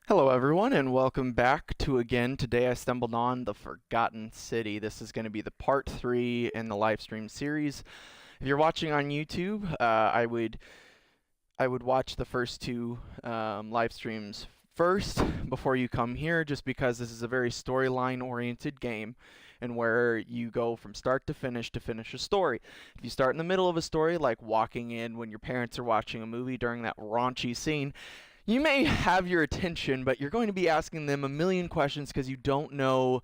Hello everyone and welcome back to today I stumbled on the Forgotten City. This is going to be the part 3 in the live stream series. If you're watching on YouTube, I would watch the first two live streams first before you come here, just because this is a very storyline oriented game and where you go from start to finish a story. If you start in the middle of a story, like walking in when your parents are watching a movie during that raunchy scene, you may have your attention, but you're going to be asking them a million questions because you don't know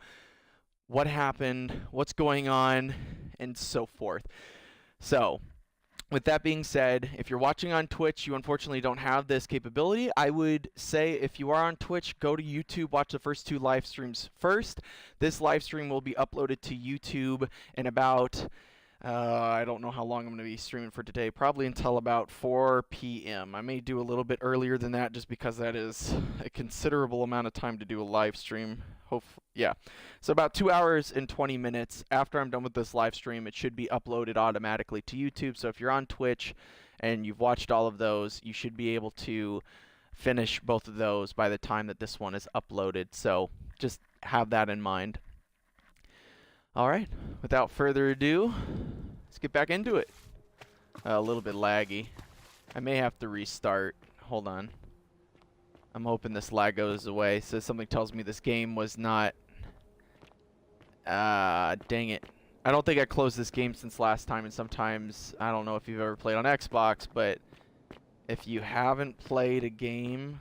what happened, what's going on, and so forth. So, with that being said, if you're watching on Twitch, you unfortunately don't have this capability. I would say if you are on Twitch, go to YouTube, watch the first two live streams first. This live stream will be uploaded to YouTube in about I don't know how long I'm going to be streaming for today, probably until about 4 p.m. I may do a little bit earlier than that just because that is a considerable amount of time to do a live stream. Yeah. So about 2 hours and 20 minutes after I'm done with this live stream, it should be uploaded automatically to YouTube. So if you're on Twitch and you've watched all of those, you should be able to finish both of those by the time that this one is uploaded. So just have that in mind. Alright, without further ado, let's get back into it. A little bit laggy. I may have to restart. Hold on. I'm hoping this lag goes away. So something tells me this game was not... dang it. I don't think I closed this game since last time, and sometimes, I don't know if you've ever played on Xbox, but if you haven't played a game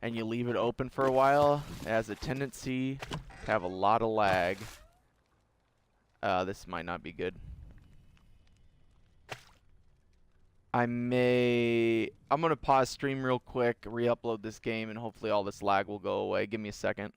and you leave it open for a while, it has a tendency to have a lot of lag. This might not be good. I'm gonna pause stream real quick, re-upload this game, and hopefully all this lag will go away. Give me a second.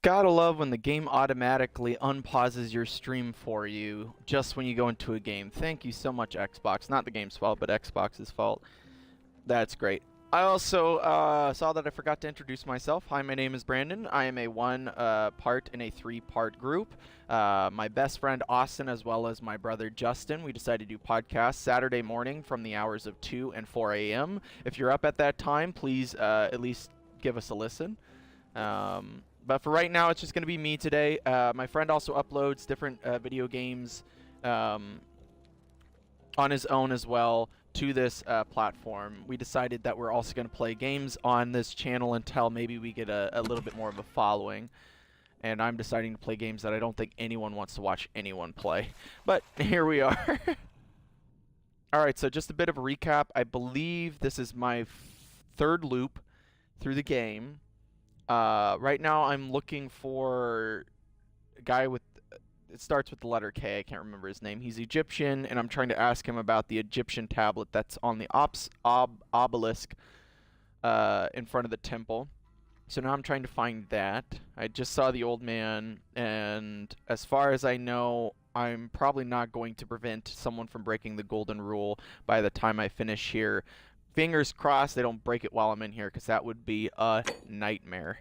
Gotta love when the game automatically unpauses your stream for you just when you go into a game. Thank you so much, Xbox. Not the game's fault, but Xbox's fault. That's great. I also saw that I forgot to introduce myself. Hi, my name is Brandon. I am a part in a 3-part group. My best friend Austin, as well as my brother Justin, we decided to do podcasts Saturday morning from the hours of 2 and 4 a.m. If you're up at that time, please at least give us a listen. But for right now, it's just going to be me today. My friend also uploads different video games on his own as well to this platform. We decided that we're also going to play games on this channel until maybe we get a little bit more of a following. And I'm deciding to play games that I don't think anyone wants to watch anyone play. But here we are. Alright, so just a bit of a recap. I believe this is my third loop through the game. Right now I'm looking for a guy with it starts with the letter K. I can't remember his name. He's Egyptian, and I'm trying to ask him about the Egyptian tablet that's on the obelisk in front of the temple. So now I'm trying to find that. I just saw the old man, and as far as I know, I'm probably not going to prevent someone from breaking the golden rule by the time I finish here. Fingers crossed they don't break it while I'm in here, because that would be a nightmare.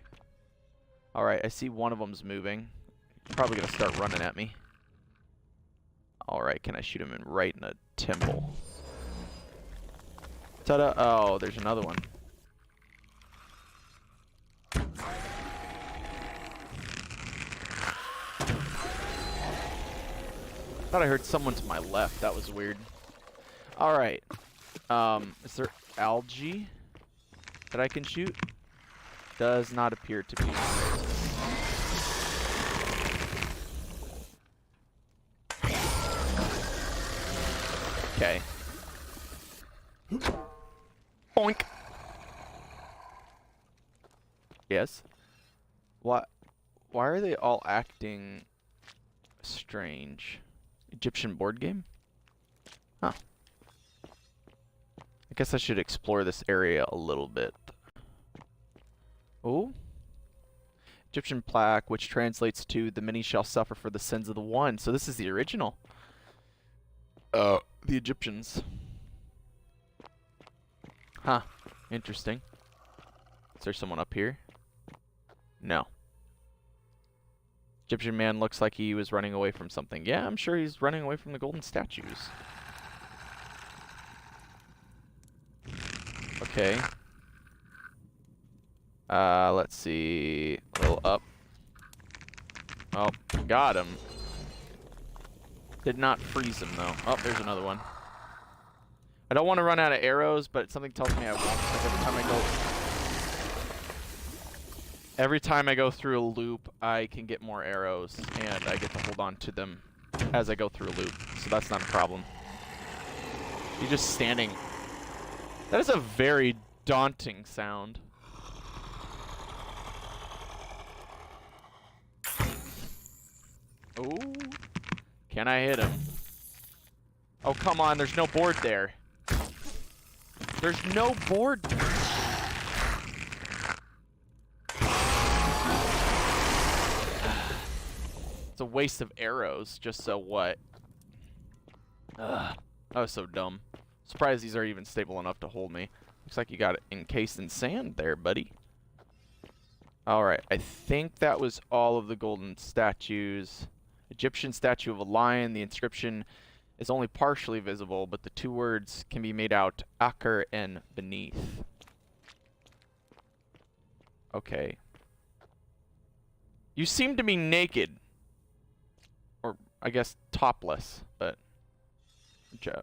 Alright, I see one of them's moving. Probably going to start running at me. Alright, can I shoot him right in the temple? Ta-da! Oh, there's another one. Thought I heard someone to my left. That was weird. Alright. Is there algae that I can shoot? Does not appear to be. Okay. Boink. Yes. What? Why are they all acting strange? Egyptian board game? Huh. I guess I should explore this area a little bit. Oh. Egyptian plaque, which translates to "the many shall suffer for the sins of the one." So this is the original. The Egyptians. Huh. Interesting. Is there someone up here? No. Egyptian man looks like he was running away from something. Yeah, I'm sure he's running away from the golden statues. Okay. Let's see. A little up. Oh, got him. Did not freeze him, though. Oh, there's another one. I don't want to run out of arrows, but something tells me I won't. Like every time I go through a loop, I can get more arrows, and I get to hold on to them as I go through a loop. So that's not a problem. You're just standing. That is a very daunting sound. Ooh. Can I hit him? Oh, come on. There's no board there. There's no board there. It's a waste of arrows, just so what? Ugh. That was so dumb. Surprised these are even stable enough to hold me. Looks like you got it encased in sand there, buddy. Alright, I think that was all of the golden statues. Egyptian statue of a lion. The inscription is only partially visible, but the two words can be made out: Aker and beneath. Okay. You seem to be naked. Or, I guess, topless, but...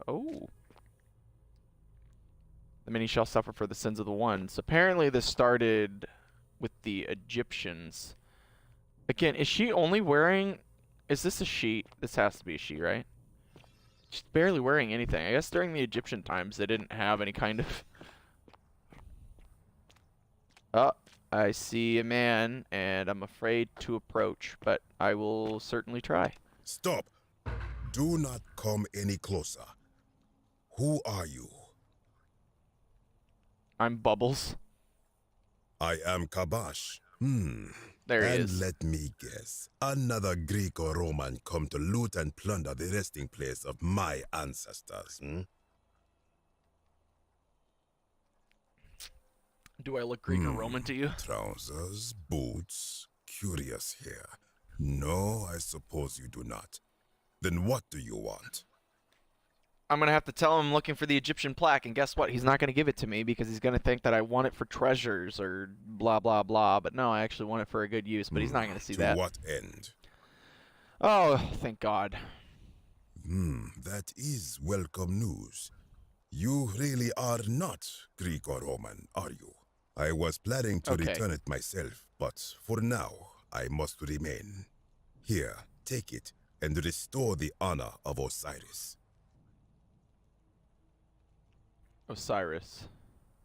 Oh. The many shall suffer for the sins of the one. So apparently this started with the Egyptians. Again, is she only wearing... Is this a she? This has to be a she, right? She's barely wearing anything. I guess during the Egyptian times they didn't have any kind of... Oh, I see a man, and I'm afraid to approach, but I will certainly try. Stop! Do not come any closer. Who are you? I'm Bubbles. I am Kabash. There he And is. let me guess, another Greek or Roman come to loot and plunder the resting place of my ancestors, Do I look Greek or Roman to you? Trousers, boots, curious here. No, I suppose you do not. Then what do you want? I'm going to have to tell him I'm looking for the Egyptian plaque, and guess what? He's not going to give it to me because he's going to think that I want it for treasures or blah, blah, blah. But no, I actually want it for a good use, but he's not going to see that. To what end? Oh, thank God. That is welcome news. You really are not Greek or Roman, are you? I was planning to Okay. return it myself, but for now, I must remain. Here, take it, and restore the honor of Osiris. Osiris.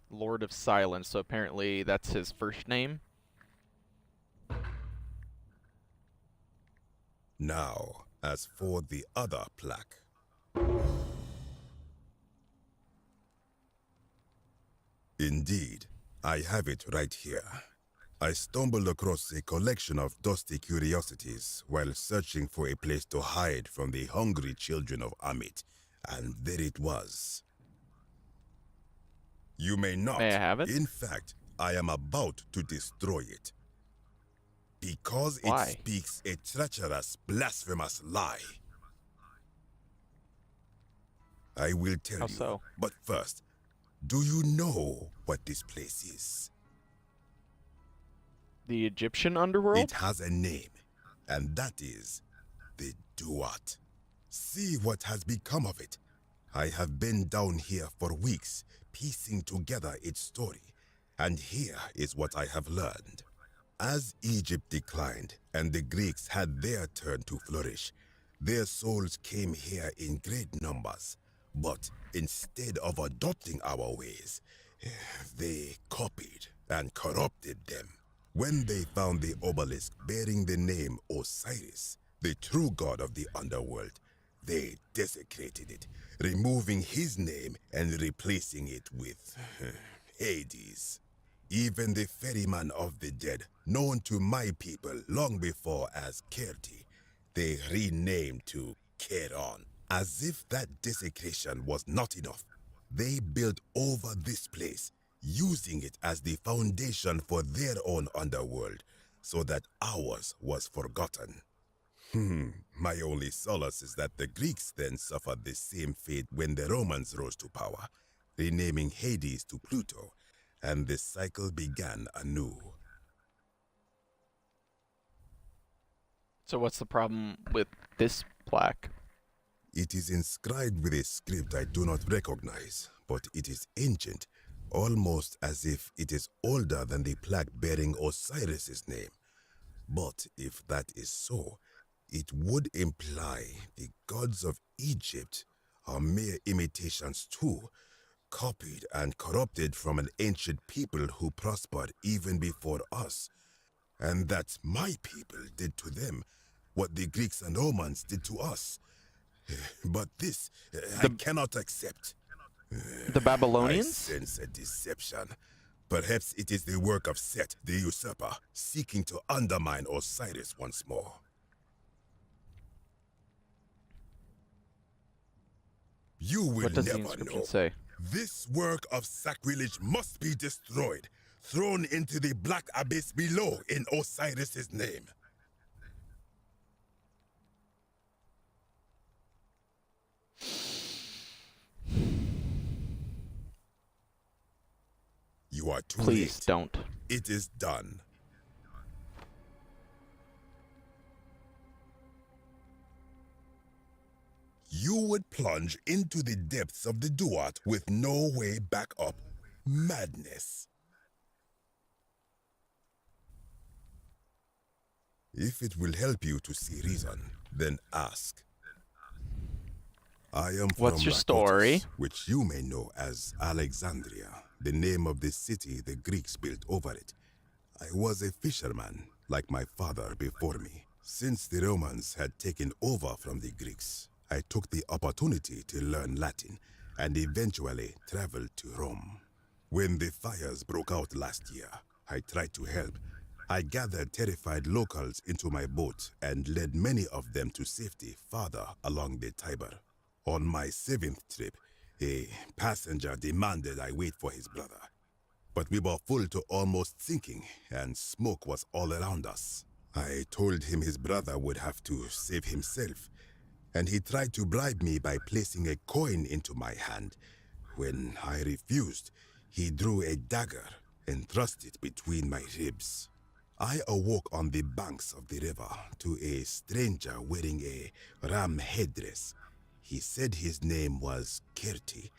Lord of Silence. So apparently that's his first name. Now, as for the other plaque. Indeed, I have it right here. I stumbled across a collection of dusty curiosities while searching for a place to hide from the hungry children of Amit, and there it was. You may not. May I have it? In fact, I am about to destroy it. Because it Why? speaks a treacherous, blasphemous lie. I will tell How you, so? but first, do you know what this place is? The Egyptian underworld? It has a name, and that is the Duat. See what has become of it. I have been down here for weeks, piecing together its story, and here is what I have learned. As Egypt declined and the Greeks had their turn to flourish, their souls came here in great numbers. But instead of adopting our ways, they copied and corrupted them. When they found the obelisk bearing the name Osiris, the true god of the underworld, they desecrated it, removing his name and replacing it with Hades. Even the ferryman of the dead, known to my people long before as Kerti, they renamed to Keron. As if that desecration was not enough, they built over this place, using it as the foundation for their own underworld, so that ours was forgotten. My only solace is that the Greeks then suffered the same fate when the Romans rose to power, renaming Hades to Pluto, and the cycle began anew. So what's the problem with this plaque? It is inscribed with a script I do not recognize, but it is ancient, almost as if it is older than the plaque bearing Osiris's name. But if that is so, it would imply the gods of Egypt are mere imitations too, copied and corrupted from an ancient people who prospered even before us. And that my people did to them what the Greeks and Romans did to us. But this, I cannot accept. The I Babylonians? sense a deception. Perhaps it is the work of Set, the usurper, seeking to undermine Osiris once more. You will What does the never inscription know. say? This work of sacrilege must be destroyed, thrown into the black abyss below in Osiris's name. You are too Please late. don't. It is done. You would plunge into the depths of the Duat with no way back up. Madness. If it will help you to see reason, then ask. I am What's from your Lakotis, story? which you may know as Alexandria, the name of the city the Greeks built over it. I was a fisherman, like my father before me. Since the Romans had taken over from the Greeks, I took the opportunity to learn Latin and eventually traveled to Rome. When the fires broke out last year, I tried to help. I gathered terrified locals into my boat and led many of them to safety farther along the Tiber. On my 7th trip, a passenger demanded I wait for his brother. But we were full to almost sinking, and smoke was all around us. I told him his brother would have to save himself, and he tried to bribe me by placing a coin into my hand. When I refused, he drew a dagger and thrust it between my ribs. I awoke on the banks of the river to a stranger wearing a ram headdress. He said his name was Kerti,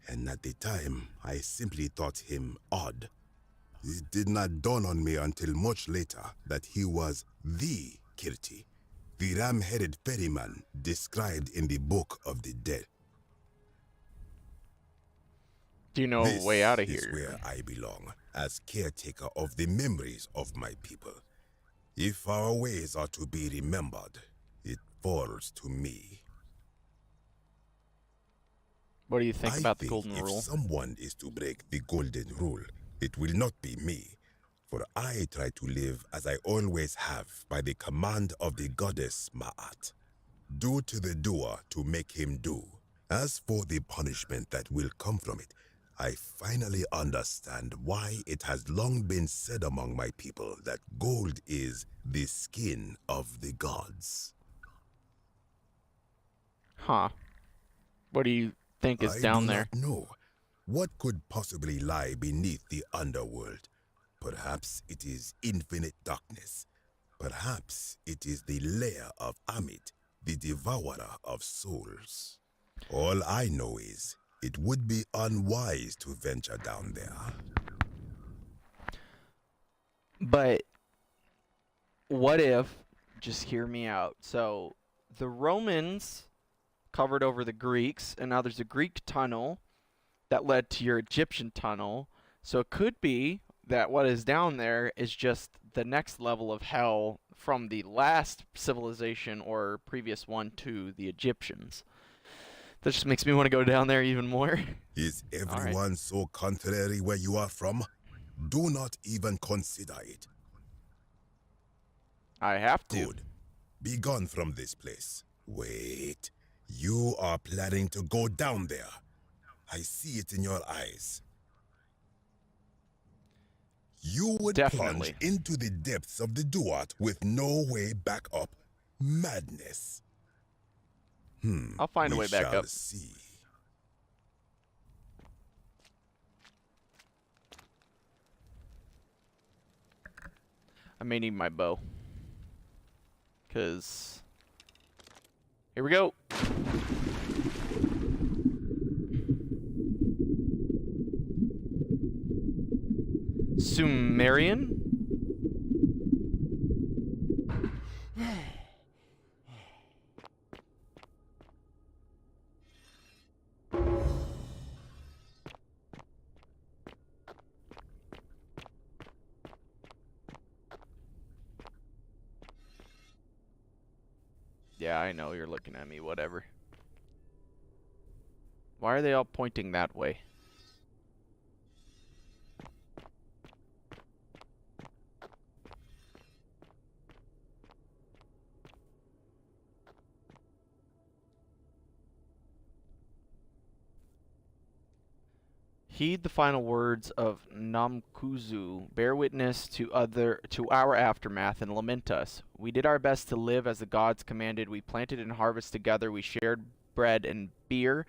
and at the time, I simply thought him odd. It did not dawn on me until much later that he was the Kirti, the ram-headed ferryman described in the Book of the Dead. Do you know a way This out of is here? where I belong, as caretaker of the memories of my people. If our ways are to be remembered, it falls to me. What do you think I about the think golden if rule? someone is to break the golden rule, it will not be me. For I try to live as I always have by the command of the goddess Ma'at. Do to the doer to make him do. As for the punishment that will come from it, I finally understand why it has long been said among my people that gold is the skin of the gods. Huh. What do you think is I down do there? not know. What could possibly lie beneath the underworld? Perhaps it is infinite darkness. Perhaps it is the lair of Amit, the devourer of souls. All I know is it would be unwise to venture down there. But what if, just hear me out. So the Romans covered over the Greeks, and now there's a Greek tunnel that led to your Egyptian tunnel. So it could be that what is down there is just the next level of hell from the last civilization or previous one to the Egyptians. That just makes me want to go down there even more. Is right. everyone so contrary where you are from? Do not even consider it. I have to. Good. Be gone from this place. Wait. You are planning to go down there. I see it in your eyes. You would Definitely. plunge into the depths of the Duat with no way back up. Madness. I'll find a We way back shall up. see. I may need my bow. Because... Here we go! Sumerian? Yeah, I know you're looking at me, whatever. Why are they all pointing that way? Heed the final words of Namkuzu. Bear witness to our aftermath and lament us. We did our best to live as the gods commanded. We planted and harvested together. We shared bread and beer.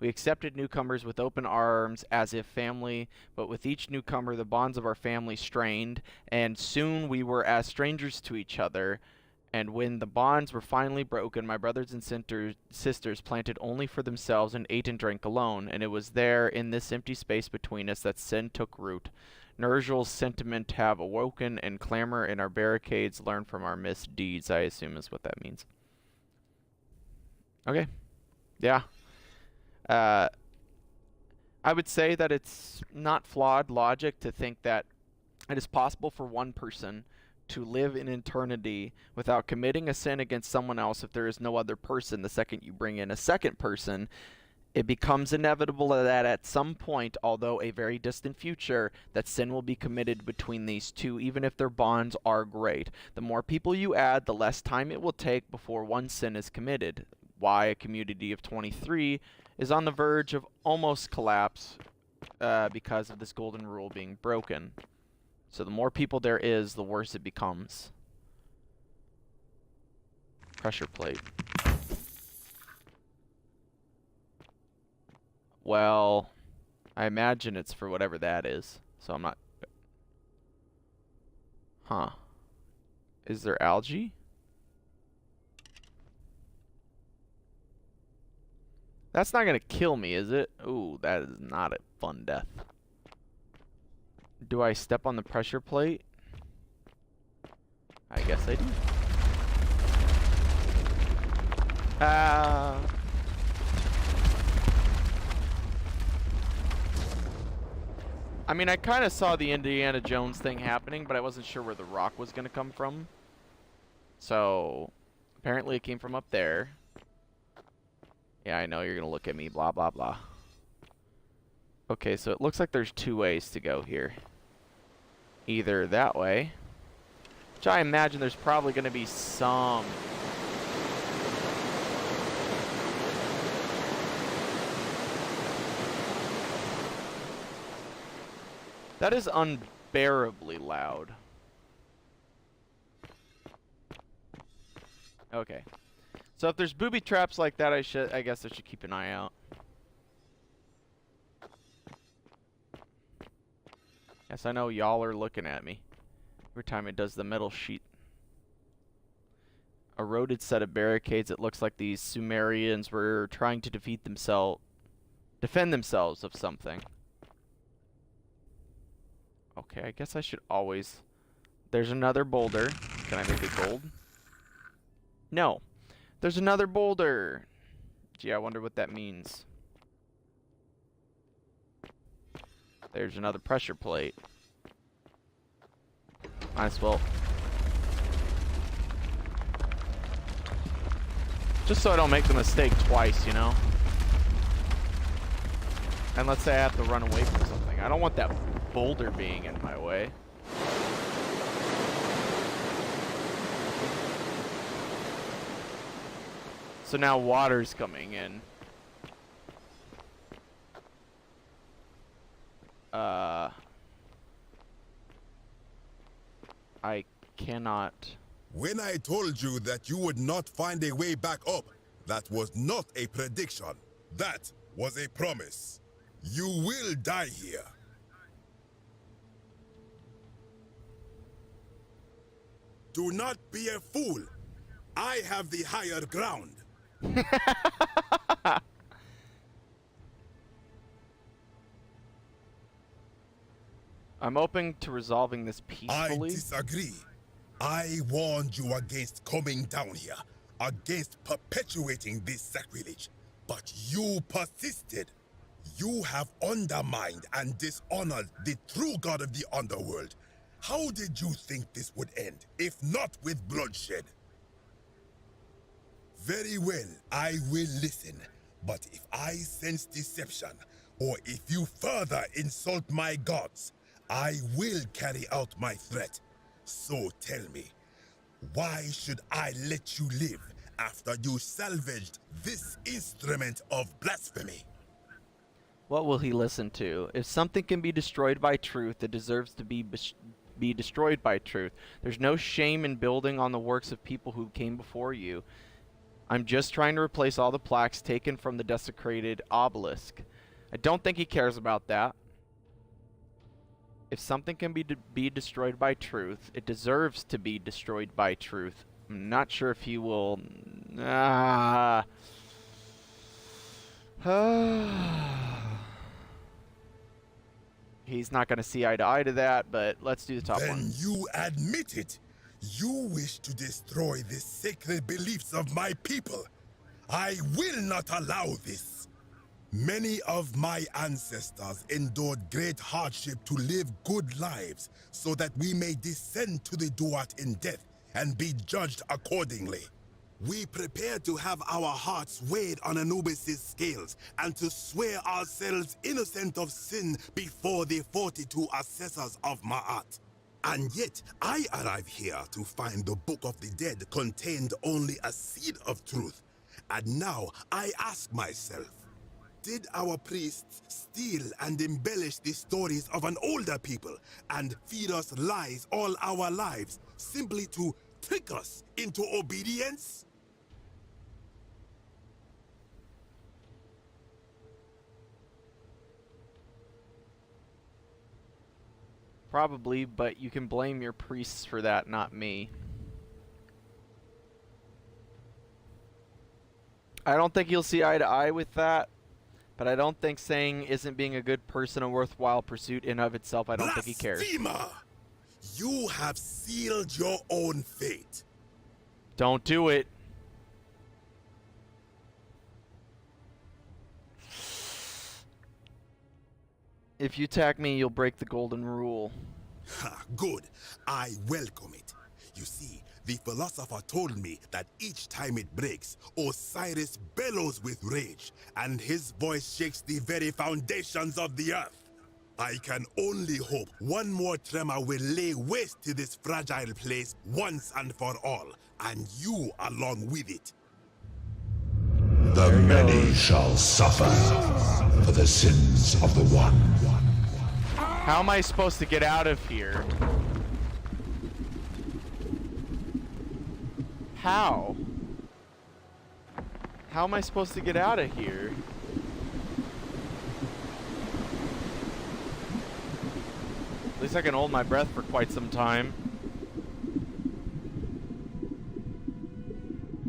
We accepted newcomers with open arms as if family, but with each newcomer the bonds of our family strained, and soon we were as strangers to each other. And when the bonds were finally broken, my brothers and sisters planted only for themselves and ate and drank alone, and it was there, in this empty space between us, that sin took root. Nergal's sentiment have awoken, and clamor in our barricades learn from our misdeeds, I assume is what that means. Okay. Yeah. I would say that it's not flawed logic to think that it is possible for one person to live in eternity without committing a sin against someone else if there is no other person. The second you bring in a second person, it becomes inevitable that at some point, although a very distant future, that sin will be committed between these two, even if their bonds are great. The more people you add, the less time it will take before one sin is committed. Why a community of 23 is on the verge of almost collapse because of this golden rule being broken. So the more people there is, the worse it becomes. Pressure plate. Well, I imagine it's for whatever that is. So I'm not... Huh. Is there algae? That's not gonna kill me, is it? Ooh, that is not a fun death. Do I step on the pressure plate? I guess I do. I mean, I kind of saw the Indiana Jones thing happening, but I wasn't sure where the rock was going to come from. So, apparently it came from up there. Yeah, I know you're going to look at me, blah, blah, blah. Okay, so it looks like there's two ways to go here. Either that way, which I imagine there's probably going to be some... That is unbearably loud. Okay. So if there's booby traps like that, I guess I should keep an eye out. Yes, I know y'all are looking at me every time it does the metal sheet. Eroded set of barricades. It looks like these Sumerians were trying to defend themselves of something. Okay, I guess I should always... There's another boulder. Can I make it gold? No. There's another boulder. Gee, I wonder what that means. There's another pressure plate. Might as well. Just so I don't make the mistake twice, you know? And let's say I have to run away from something. I don't want that boulder being in my way. So now water's coming in. I cannot. When I told you that you would not find a way back up, that was not a prediction. That was a promise. You will die here. Do not be a fool. I have the higher ground. I'm open to resolving this peacefully. I disagree. I warned you against coming down here, against perpetuating this sacrilege, but you persisted. You have undermined and dishonored the true god of the underworld. How did you think this would end, if not with bloodshed? Very well, I will listen. But if I sense deception, or if you further insult my gods, I will carry out my threat. So tell me, why should I let you live after you salvaged this instrument of blasphemy? What will he listen to? If something can be destroyed by truth, it deserves to be destroyed by truth. There's no shame in building on the works of people who came before you. I'm just trying to replace all the plaques taken from the desecrated obelisk. I don't think he cares about that. If something can be destroyed by truth, it deserves to be destroyed by truth. I'm not sure if he will... He's not going to see eye to eye to that, but let's do the top one. Then you admit it. You wish to destroy the sacred beliefs of my people. I will not allow this. Many of my ancestors endured great hardship to live good lives so that we may descend to the Duat in death and be judged accordingly. We prepare to have our hearts weighed on Anubis' scales and to swear ourselves innocent of sin before the 42 assessors of Ma'at. And yet, I arrive here to find the Book of the Dead contained only a seed of truth. And now, I ask myself, did our priests steal and embellish the stories of an older people and feed us lies all our lives simply to trick us into obedience? Probably, but you can blame your priests for that, not me. I don't think you'll see eye to eye with that, but I don't think saying isn't being a good person a worthwhile pursuit in of itself. I don't think he cares. Blasphemer! You have sealed your own fate. Don't do it. If you attack me, you'll break the golden rule. Ha, good. I welcome it. You see, the philosopher told me that each time it breaks, Osiris bellows with rage, and his voice shakes the very foundations of the earth. I can only hope one more tremor will lay waste to this fragile place once and for all, and you along with it. The many shall suffer for the sins of the one. How am I supposed to get out of here? How? How am I supposed to get out of here? At least I can hold my breath for quite some time.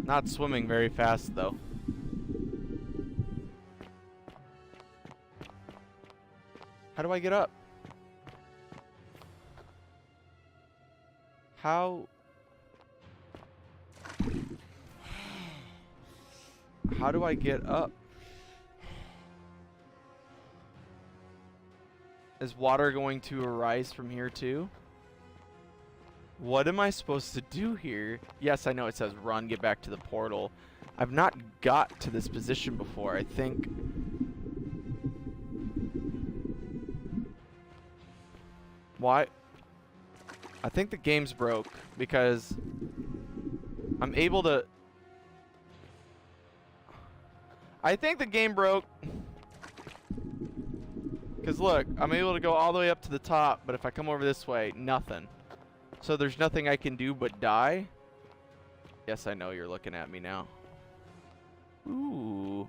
Not swimming very fast, though. How do I get up? How do I get up? Is water going to arise from here too? What am I supposed to do here? Yes, I know it says run, get back to the portal. I've not got to this position before. I think... Why? I think the game's broke because I'm able to... I think the game broke. Because look, I'm able to go all the way up to the top, but if I come over this way, nothing. So there's nothing I can do but die? Yes, I know you're looking at me now. Ooh.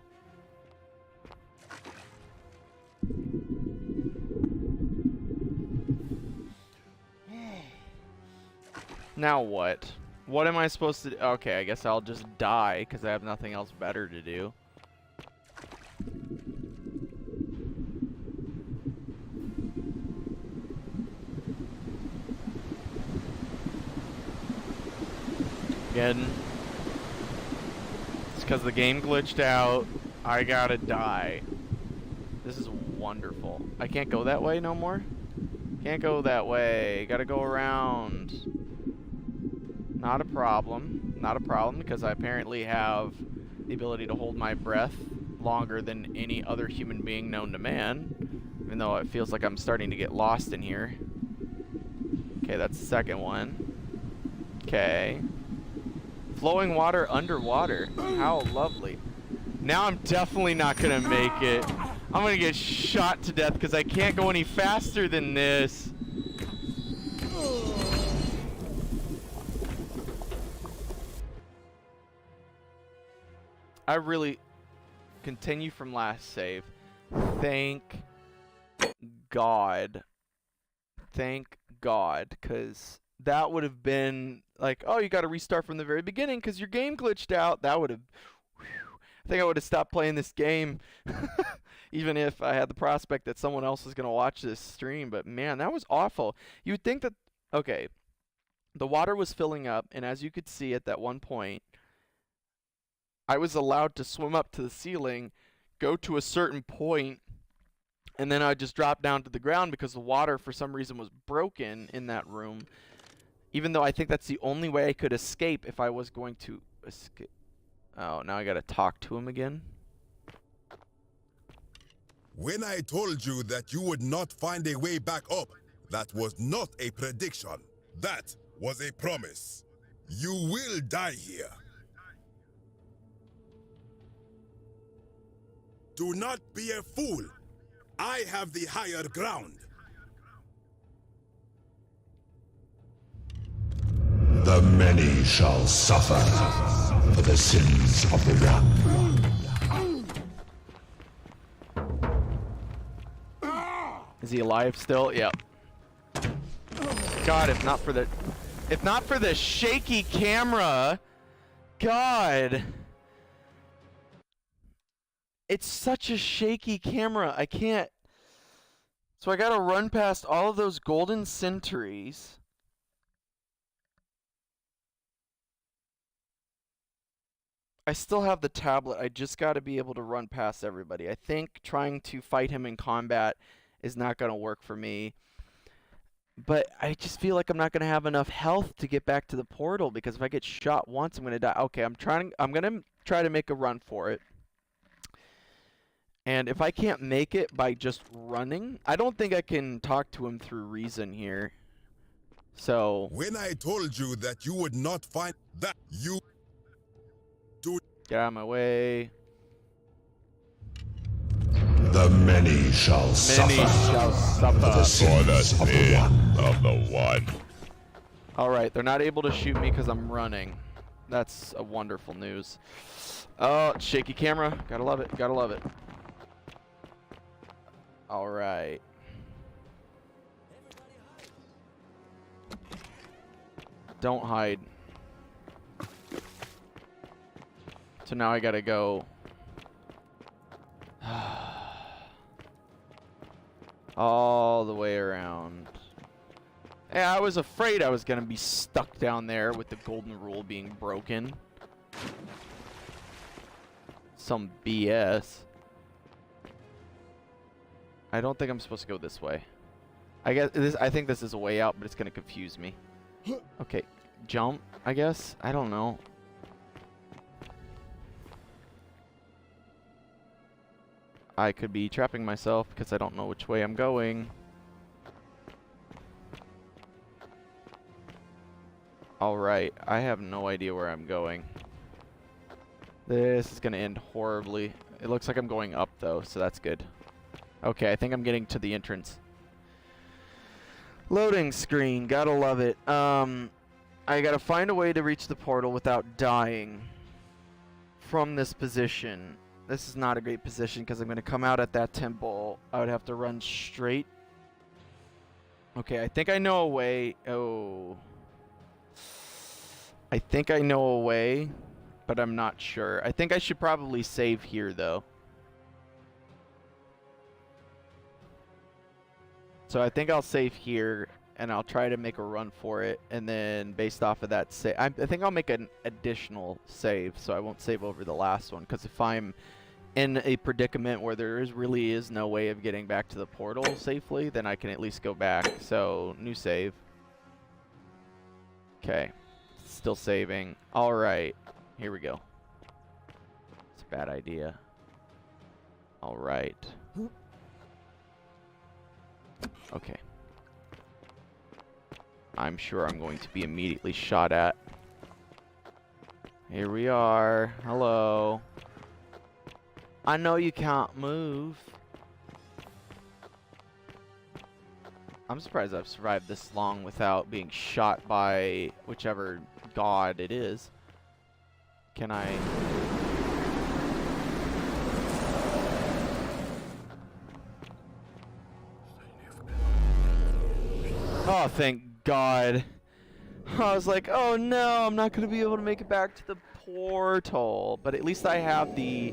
Now what? What am I supposed to do? Okay, I guess I'll just die because I have nothing else better to do. Again, it's because the game glitched out. I gotta die. This is wonderful. I can't go that way no more? Can't go that way. Gotta go around. Not a problem. Not a problem because I apparently have the ability to hold my breath longer than any other human being known to man. Even though it feels like I'm starting to get lost in here. Okay, that's the second one. Okay. Flowing water underwater. How lovely. Now I'm definitely not gonna make it. I'm gonna get shot to death because I can't go any faster than this. I really... Continue from last save. Thank God. Thank God, because that would have been like, oh, you got to restart from the very beginning because your game glitched out. That would have... I think I would have stopped playing this game. Even if I had the prospect that someone else was going to watch this stream. But man, that was awful. You would think that... Okay. The water was filling up, and as you could see at that one point, I was allowed to swim up to the ceiling, go to a certain point, and then I'd just drop down to the ground because the water for some reason was broken in that room. Even though I think that's the only way I could escape if I was going to escape. Oh, now I gotta talk to him again. When I told you that you would not find a way back up, that was not a prediction. That was a promise. You will die here. Do not be a fool. I have the higher ground. The many shall suffer for the sins of the one. Is he alive still? Yep. God, if not for the shaky camera, God. It's such a shaky camera. I can't. So I gotta run past all of those golden sentries. I still have the tablet. I just gotta be able to run past everybody. I think trying to fight him in combat is not going to work for me. But I just feel like I'm not going to have enough health to get back to the portal, because if I get shot once, I'm going to die. Okay, I'm going to try to make a run for it. And if I can't make it by just running, I don't think I can talk to him through reason here. So When I told you that you would not find that, you do. get out of my way. The many shall Many suffer shall for the suffer. sins of the one. Of the one. Alright, they're not able to shoot me because I'm running. That's a wonderful news. Oh, shaky camera. Gotta love it. Gotta love it. Alright. Don't hide. So now I gotta go. All the way around. Yeah, I was afraid I was gonna be stuck down there with the golden rule being broken. Some BS. I don't think I'm supposed to go this way. I think this is a way out, but it's gonna confuse me. Okay, jump, I guess? I don't know. I could be trapping myself because I don't know which way I'm going. Alright, I have no idea where I'm going. This is going to end horribly. It looks like I'm going up though, so that's good. Okay, I think I'm getting to the entrance. Loading screen, gotta love it. I gotta find a way to reach the portal without dying from this position. This is not a great position because I'm going to come out at that temple. I would have to run straight. Okay, I think I know a way. Oh. I think I know a way, but I'm not sure. I think I should probably save here, though. So I think I'll save here, and I'll try to make a run for it. And then based off of that, I think I'll make an additional save, so I won't save over the last one. Because if I'm in a predicament where there really is no way of getting back to the portal safely, then I can at least go back. So, new save. Okay. Still saving. Alright. Here we go. It's a bad idea. Alright. Okay. I'm sure I'm going to be immediately shot at. Here we are. Hello. I know you can't move. I'm surprised I've survived this long without being shot by whichever god it is. Can I... Oh, thank God. I was like, oh no, I'm not going to be able to make it back to the portal. But at least I have the...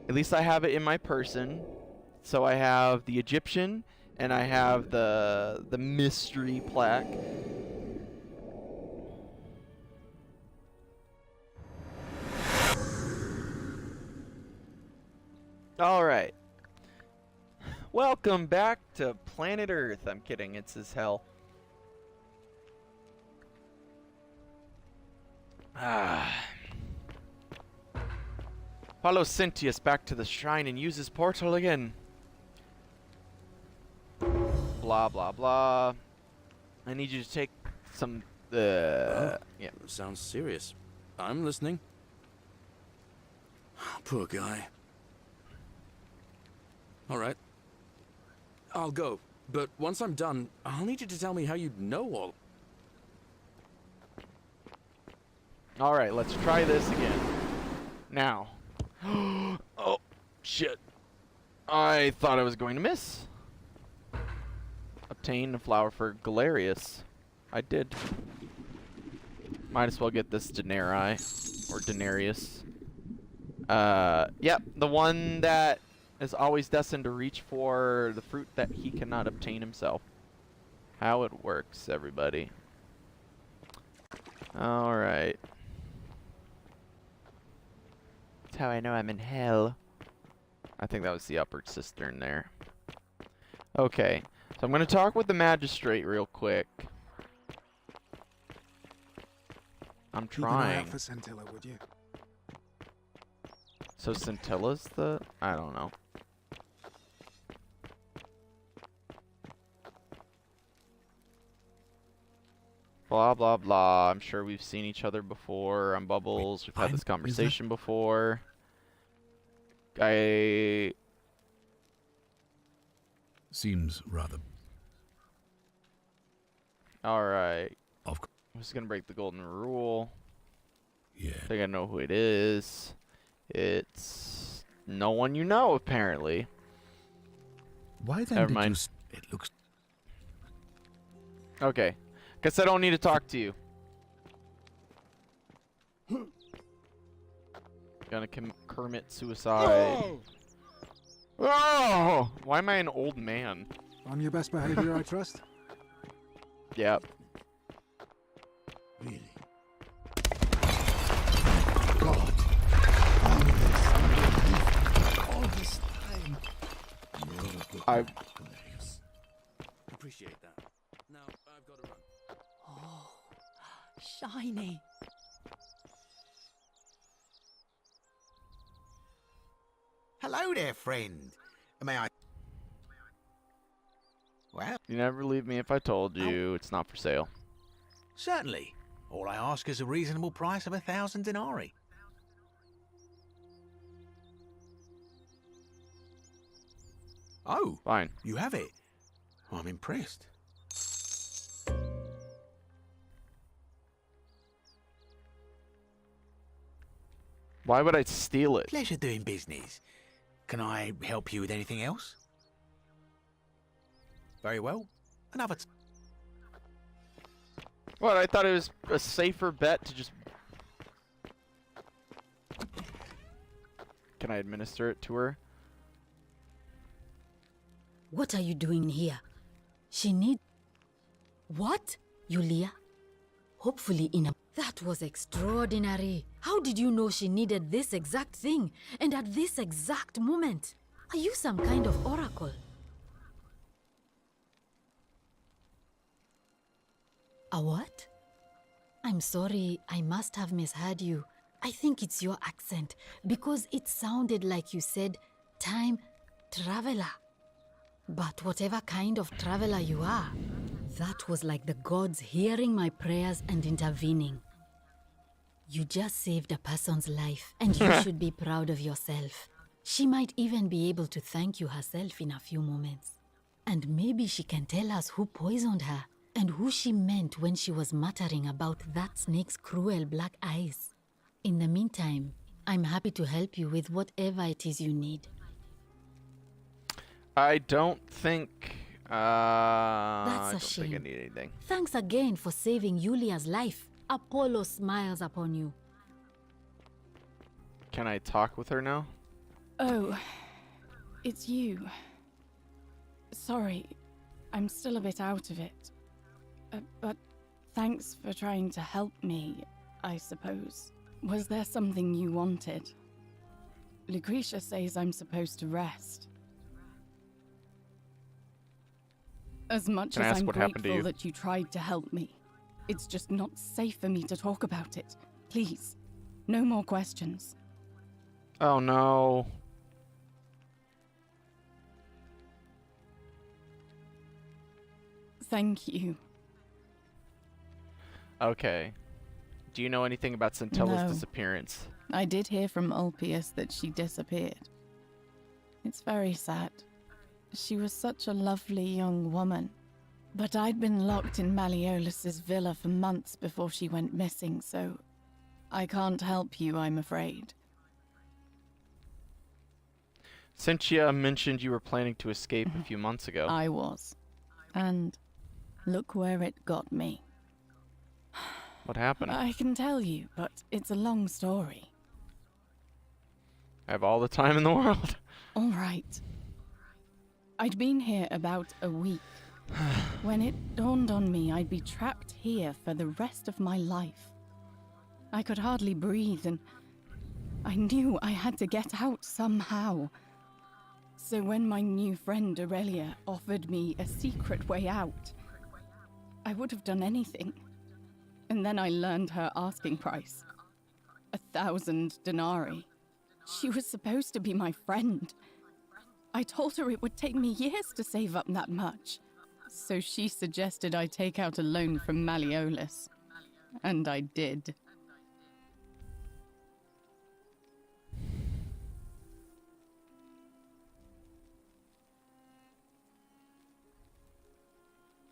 At least I have it in my person. So I have the Egyptian, and I have the mystery plaque. Alright. Welcome back to planet Earth. I'm kidding, it's as hell. Follow Sentius back to the shrine and use his portal again. Blah, blah, blah. I need you to take some... yeah. Sounds serious. I'm listening. Poor guy. Alright. I'll go. But once I'm done, I'll need you to tell me how you know all. Alright, let's try this again. Now. Oh, shit. I thought I was going to miss. Obtain a flower for Galerius. I did. Might as well get this denarii. Or denarius. Yep, the one that is always destined to reach for the fruit that he cannot obtain himself. How it works, everybody. Alright. That's how I know I'm in hell. I think that was the upper cistern there. Okay, so I'm gonna talk with the magistrate real quick. I'm Keep an eye trying. out for Scintilla, would you? So Scintilla's the... I don't know. Blah, blah, blah. I'm sure we've seen each other before. I'm Bubbles. We've had this conversation before. Seems rather. Alright. Of I'm just gonna break the golden rule. yeah. I think I know who it is. It's... no one you know, apparently. Why then Never did mind. you? It looks. Okay. Guess I don't need to talk to you. Gonna commit suicide. Oh! Why am I an old man? On your best behavior, I trust? Yep. Really? God. All this time. I- Appreciate that. Now, I've got to run. Oh, shiny. Hello there, friend. May I? Well, You never believe me if I told you it's not for sale. certainly. All I ask is a reasonable price of 1,000 denarii. Oh, Fine. you have it. I'm impressed. Why would I steal it? Pleasure doing business. Can I help you with anything else? Very well. Another. What? I thought it was a safer bet to just... Can I administer it to her? What are you doing here? She need... What? Yulia? Hopefully in a... That was extraordinary. How did you know she needed this exact thing? And at this exact moment? Are you some kind of oracle? A what? I'm sorry, I must have misheard you. I think it's your accent, because it sounded like you said, time traveler. But whatever kind of traveler you are, that was like the gods hearing my prayers and intervening. You just saved a person's life, and you should be proud of yourself. She might even be able to thank you herself in a few moments. And maybe she can tell us who poisoned her, and who she meant when she was muttering about that snake's cruel black eyes. In the meantime, I'm happy to help you with whatever it is you need. I don't think... That's I a don't think I shame. need anything. Thanks again for saving Yulia's life. Apollo smiles upon you. Can I talk with her now? Oh, it's you. Sorry, I'm still a bit out of it. But thanks for trying to help me, I suppose. Was there something you wanted? Lucretia says I'm supposed to rest. As much Can I as ask I'm what happened to grateful you? that you tried to help me, it's just not safe for me to talk about it. Please, no more questions. Oh no. Thank you. Okay. Do you know anything about Scintilla's No. disappearance? I did hear from Ulpius that she disappeared. It's very sad. She was such a lovely young woman. But I'd been locked in Malleolus's villa for months before she went missing, so I can't help you, I'm afraid. Cynthia mentioned you were planning to escape a few months ago. I was. And look where it got me. What happened? I can tell you, but it's a long story. I have all the time in the world. All right. I'd been here about a week when it dawned on me I'd be trapped here for the rest of my life. I could hardly breathe, and I knew I had to get out somehow. So when my new friend Aurelia offered me a secret way out, I would have done anything. And then I learned her asking price. 1,000 denarii. She was supposed to be my friend. I told her it would take me years to save up that much. So she suggested I take out a loan from Malleolus. And I did.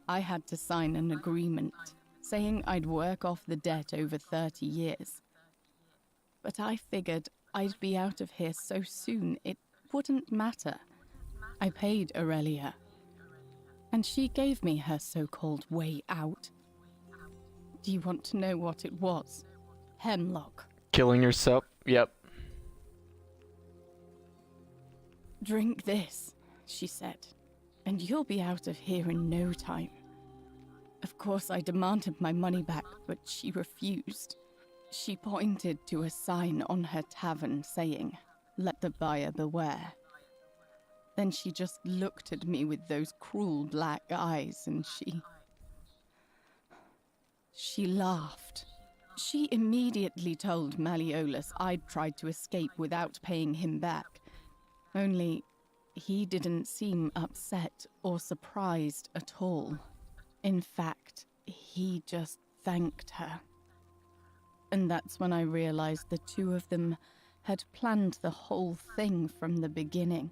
I had to sign an agreement, saying I'd work off the debt over 30 years. But I figured I'd be out of here so soon it wouldn't matter. I paid Aurelia, and she gave me her so-called way out. Do you want to know what it was? Hemlock. Killing yourself? Yep. Drink this, she said, and you'll be out of here in no time. Of course, I demanded my money back, but she refused. She pointed to a sign on her tavern saying, "Let the buyer beware." Then she just looked at me with those cruel black eyes and she laughed. She immediately told Malleolus I'd tried to escape without paying him back. Only, he didn't seem upset or surprised at all. In fact, he just thanked her. And that's when I realized the two of them had planned the whole thing from the beginning.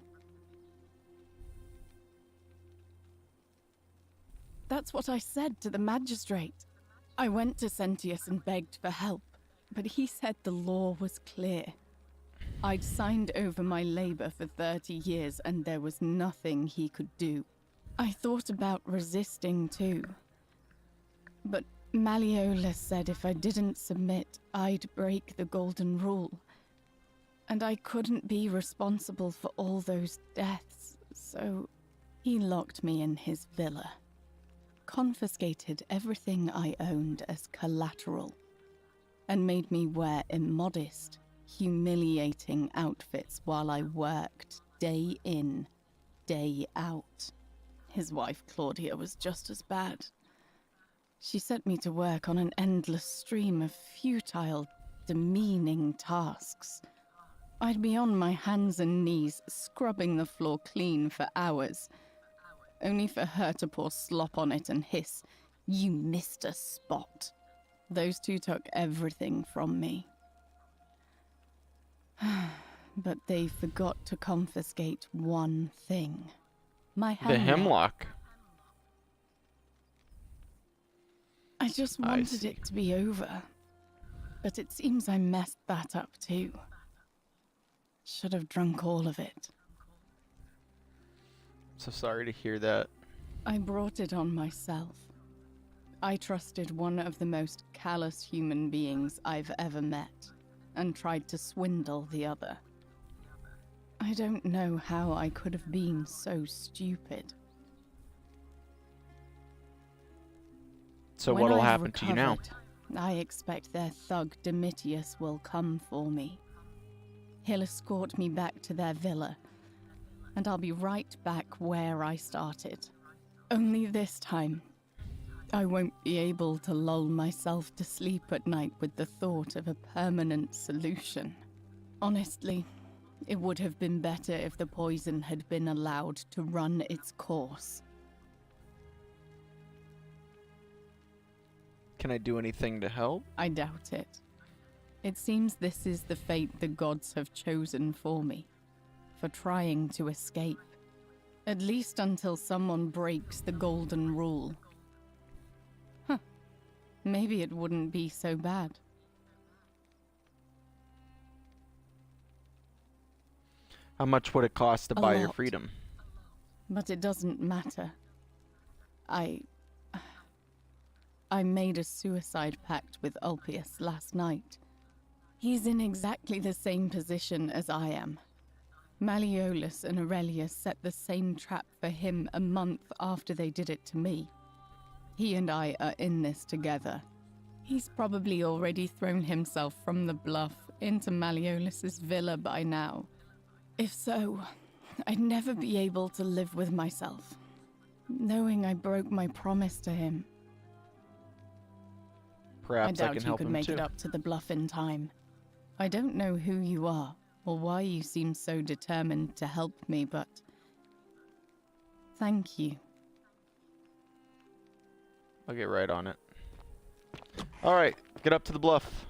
That's what I said to the magistrate. I went to Sentius and begged for help, but he said the law was clear. I'd signed over my labor for 30 years and there was nothing he could do. I thought about resisting too. But Malleolus said if I didn't submit, I'd break the golden rule. And I couldn't be responsible for all those deaths, so he locked me in his villa. Confiscated everything I owned as collateral, and made me wear immodest, humiliating outfits while I worked day in, day out. His wife Claudia was just as bad. She set me to work on an endless stream of futile, demeaning tasks. I'd be on my hands and knees, scrubbing the floor clean for hours, only for her to pour slop on it and hiss, "You missed a spot." Those two took everything from me. But they forgot to confiscate one thing. My hemlock. The hemlock. I just wanted it to be over. But it seems I messed that up too. Should have drunk all of it. So sorry to hear that. I brought it on myself. I trusted one of the most callous human beings I've ever met, and tried to swindle the other. I don't know how I could have been so stupid. So When what'll I've happen to you now? recovered, I expect their thug Domitius will come for me. He'll escort me back to their villa, and I'll be right back where I started. Only this time, I won't be able to lull myself to sleep at night with the thought of a permanent solution. Honestly, it would have been better if the poison had been allowed to run its course. Can I do anything to help? I doubt it. It seems this is the fate the gods have chosen for me, for trying to escape. At least until someone breaks the golden rule. Huh. Maybe it wouldn't be so bad. How much would it cost to A buy your lot. freedom? But it doesn't matter. I made a suicide pact with Ulpius last night. He's in exactly the same position as I am. Malleolus and Aurelius set the same trap for him a month after they did it to me. He and I are in this together. He's probably already thrown himself from the bluff into Malleolus's villa by now. If so, I'd never be able to live with myself, knowing I broke my promise to him. Perhaps I I doubt can you help could him make too. it up to the bluff in time. I don't know who you are, or why you seem so determined to help me, but thank you. I'll get right on it. Alright, get up to the bluff.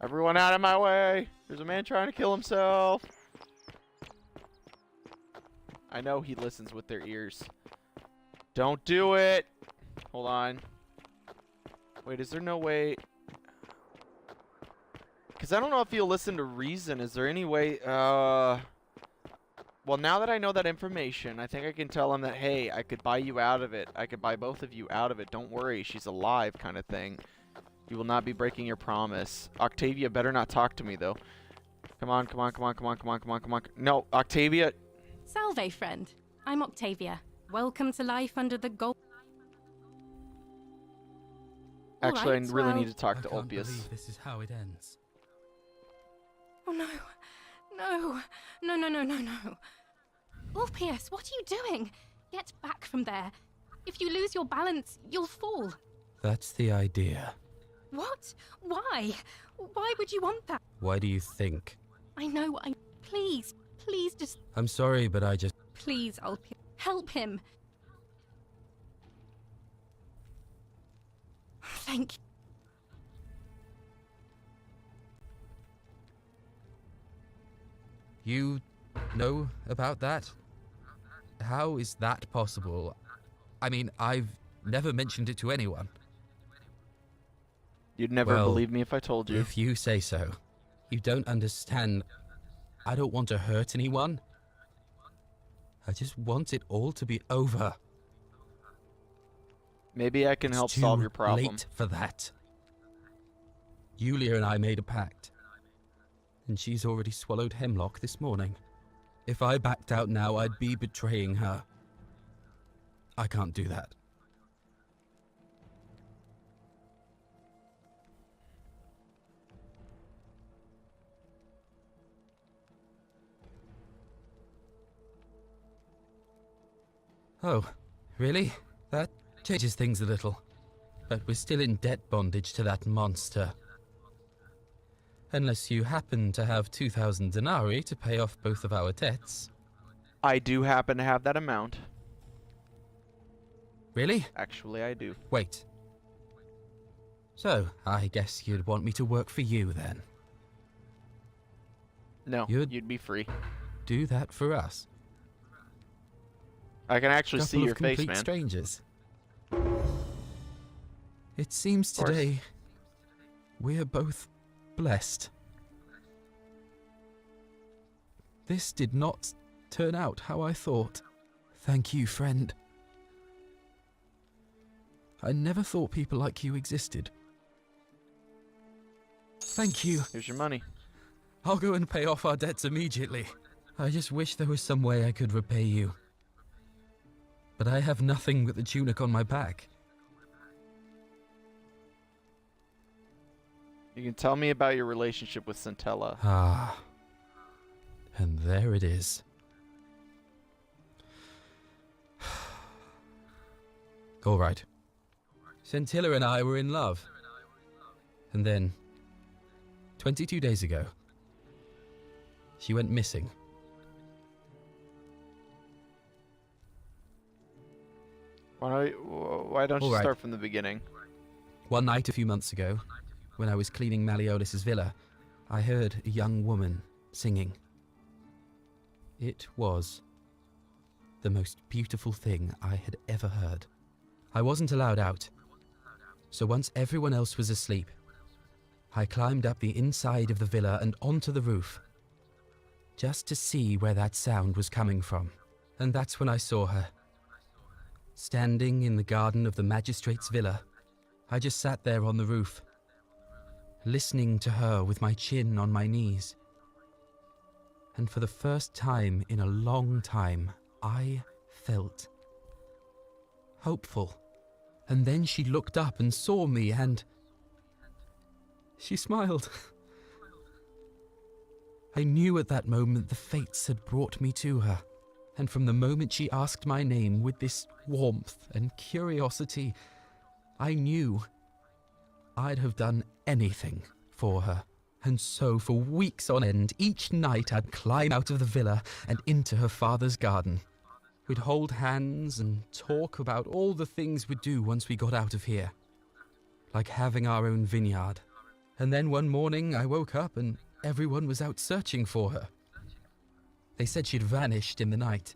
Everyone out of my way! There's a man trying to kill himself! I know he listens with their ears. Don't do it! Hold on. Wait, is there no way... Because I don't know if he'll listen to reason. Is there any way... Well, now that I know that information, I think I can tell him that, hey, I could buy you out of it. I could buy both of you out of it. Don't worry, she's alive kind of thing. You will not be breaking your promise. Octavia better not talk to me, though. Come on, come on, come on, come on, come on, come on, come on. No, Octavia... Salve, friend. I'm Octavia. Welcome to life under the gold... Actually, Alright, I really well- need to talk to I can't Ulpius. believe this is how it ends. Oh no. No. No, no, no, no, no. Ulpius, what are you doing? Get back from there. If you lose your balance, you'll fall. That's the idea. What? Why? Why would you want that? Why do you think? I know, Please, please just... I'm sorry, but I just... Please, Ulpius. Help him. Thank you. You know about that? How is that possible? I mean, I've never mentioned it to anyone. You'd never Well, believe me if I told you. If you say so. You don't understand. I don't want to hurt anyone. I just want it all to be over. Maybe I can It's help too solve your problem. late for that. Yulia and I made a pact. And she's already swallowed hemlock this morning. If I backed out now, I'd be betraying her. I can't do that. Oh, really? That changes things a little. But we're still in debt bondage to that monster. Unless you happen to have 2,000 denarii to pay off both of our debts. I do happen to have that amount. Really? Actually, I do. Wait. So, I guess you'd want me to work for you then. No, you'd be free. Do that for us. I can actually see Couple your of face, complete man. strangers. It seems Of course. today we're both blessed. This did not turn out how I thought. Thank you, friend. I never thought people like you existed. Thank you. Here's your money. I'll go and pay off our debts immediately. I just wish there was some way I could repay you. But I have nothing but the tunic on my back. You can tell me about your relationship with Centella. Ah. And there it is. All right. Centilla and I were in love. And then, 22 days ago, she went missing. Why don't you All right. start from the beginning? One night a few months ago, when I was cleaning Malleolis' villa, I heard a young woman singing. It was the most beautiful thing I had ever heard. I wasn't allowed out, so once everyone else was asleep, I climbed up the inside of the villa and onto the roof, just to see where that sound was coming from. And that's when I saw her. Standing in the garden of the magistrate's villa, I just sat there on the roof, listening to her with my chin on my knees. And for the first time in a long time, I felt hopeful. And then she looked up and saw me and she smiled. I knew at that moment the fates had brought me to her. And from the moment she asked my name with this warmth and curiosity, I knew I'd have done anything for her. And so for weeks on end, each night I'd climb out of the villa and into her father's garden. We'd hold hands and talk about all the things we'd do once we got out of here. Like having our own vineyard. And then one morning I woke up and everyone was out searching for her. They said she'd vanished in the night.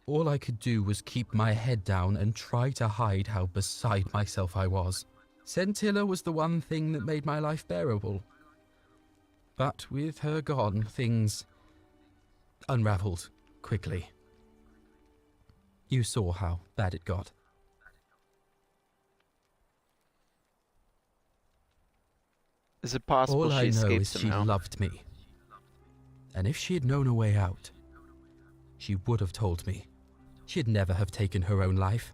All I could do was keep my head down and try to hide how beside myself I was. Scintilla was the one thing that made my life bearable. But with her gone, things unraveled quickly. You saw how bad it got. Is it possible All she I know escaped is she somehow? loved me. And if she had known a way out, she would have told me. She'd never have taken her own life.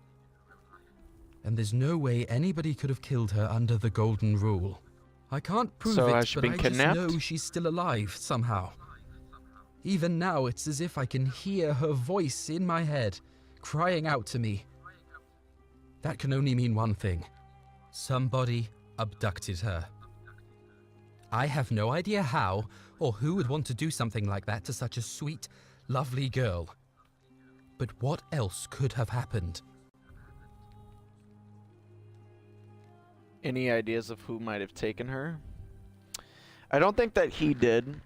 And there's no way anybody could have killed her under the Golden Rule. I can't prove So it, has she but been I kidnapped? just know she's still alive somehow. Even now, it's as if I can hear her voice in my head, crying out to me. That can only mean one thing. Somebody abducted her. I have no idea how, or who would want to do something like that to such a sweet, lovely girl. But what else could have happened? Any ideas of who might have taken her? I don't think that he did.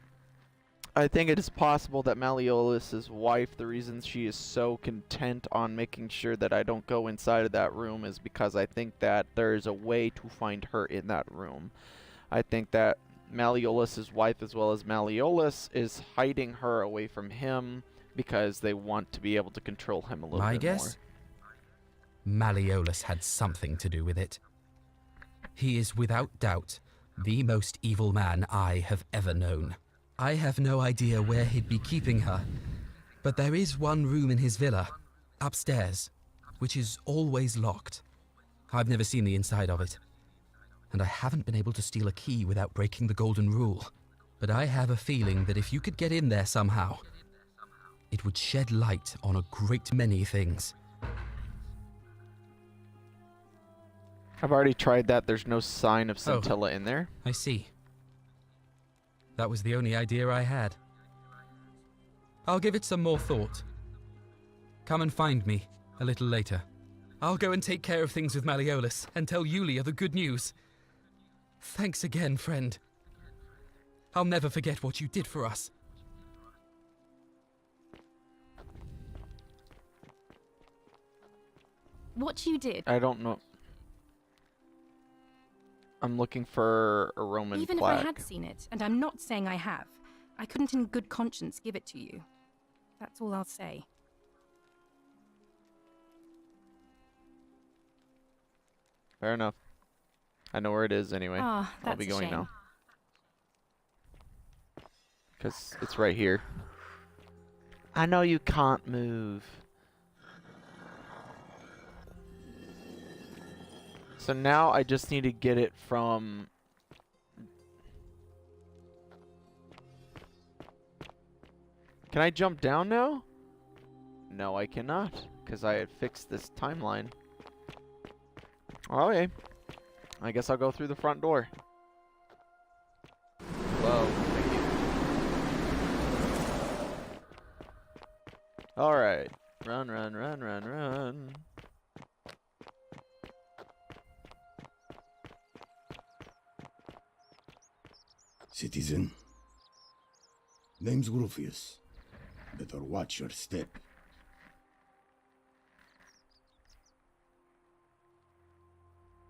I think it is possible that Malleolus' wife, the reason she is so content on making sure that I don't go inside of that room is because I think that there is a way to find her in that room. I think that Malleolus' wife as well as Malleolus is hiding her away from him because they want to be able to control him a little My bit guess? Malleolus had something to do with it. He is without doubt the most evil man I have ever known. I have no idea where he'd be keeping her, but there is one room in his villa, upstairs, which is always locked. I've never seen the inside of it, and I haven't been able to steal a key without breaking the Golden Rule. But I have a feeling that if you could get in there somehow, it would shed light on a great many things. I've already tried that. There's no sign of Scintilla in there. I see. That was the only idea I had. I'll give it some more thought. Come and find me a little later. I'll go and take care of things with Malleolus and tell Yulia the good news. Thanks again, friend. I'll never forget what you did for us. What you did? I don't know. I'm looking for a Roman Even plaque. if I had seen it, and I'm not saying I have, I couldn't in good conscience give it to you. That's all I'll say. Fair enough. I know where it is anyway. Ah, I'll be that's a going shame. now. Because it's right here. I know you can't move. So now I just need to get it from... Can I jump down now? No, I cannot. Because I had fixed this timeline. Okay. I guess I'll go through the front door. Whoa. Thank you. Alright. Run, run, run, run, run. Citizen. Name's Rufius. Better watch your step.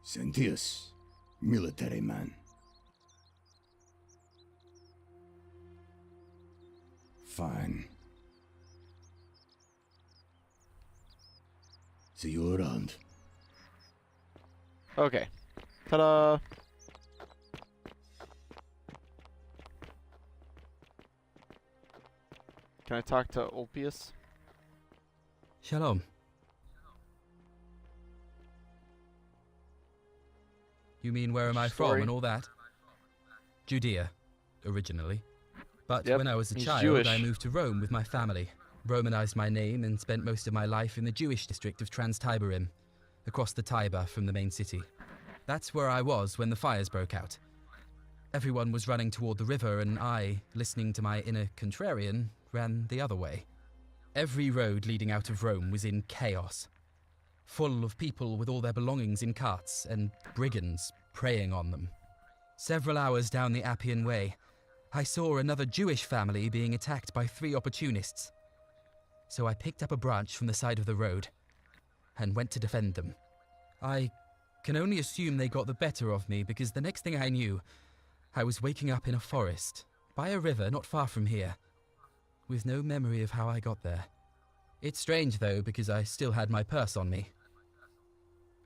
Sentius, military man. Fine. See you around. Okay. Ta-da! Can I talk to Ulpius? Shalom. You mean where am I from Story. and all that? Judea, originally. But Yep, when I was a he's child, Jewish. I moved to Rome with my family. Romanized my name and spent most of my life in the Jewish district of Trans-Tiberim, across the Tiber from the main city. That's where I was when the fires broke out. Everyone was running toward the river, and I, listening to my inner contrarian, ran the other way. Every road leading out of Rome was in chaos, full of people with all their belongings in carts and brigands preying on them. Several hours down the Appian Way, I saw another Jewish family being attacked by 3 opportunists. So I picked up a branch from the side of the road and went to defend them. I can only assume they got the better of me, because the next thing I knew, I was waking up in a forest, by a river not far from here, with no memory of how I got there. It's strange though, because I still had my purse on me.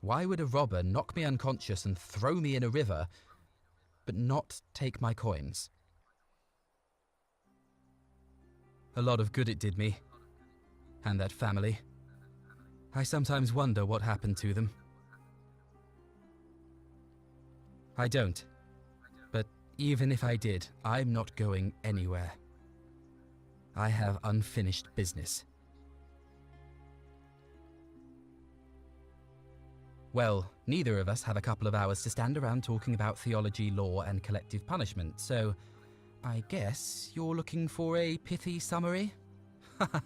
Why would a robber knock me unconscious and throw me in a river, but not take my coins? A lot of good it did me, and that family. I sometimes wonder what happened to them. I don't. But even if I did, I'm not going anywhere. I have unfinished business. Well, neither of us have a couple of hours to stand around talking about theology, law, and collective punishment, so I guess you're looking for a pithy summary? Haha.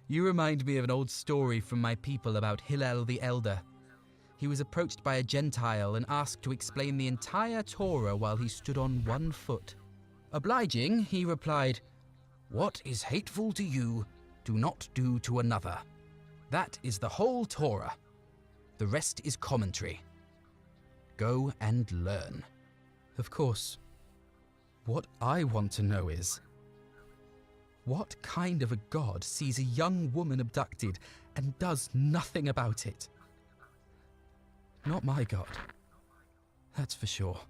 You remind me of an old story from my people about Hillel the Elder. He was approached by a Gentile and asked to explain the entire Torah while he stood on one foot. Obliging, he replied, "What is hateful to you, do not do to another. That is the whole Torah. The rest is commentary. Go and learn." Of course, what I want to know is, what kind of a god sees a young woman abducted and does nothing about it? Not my god. That's for sure.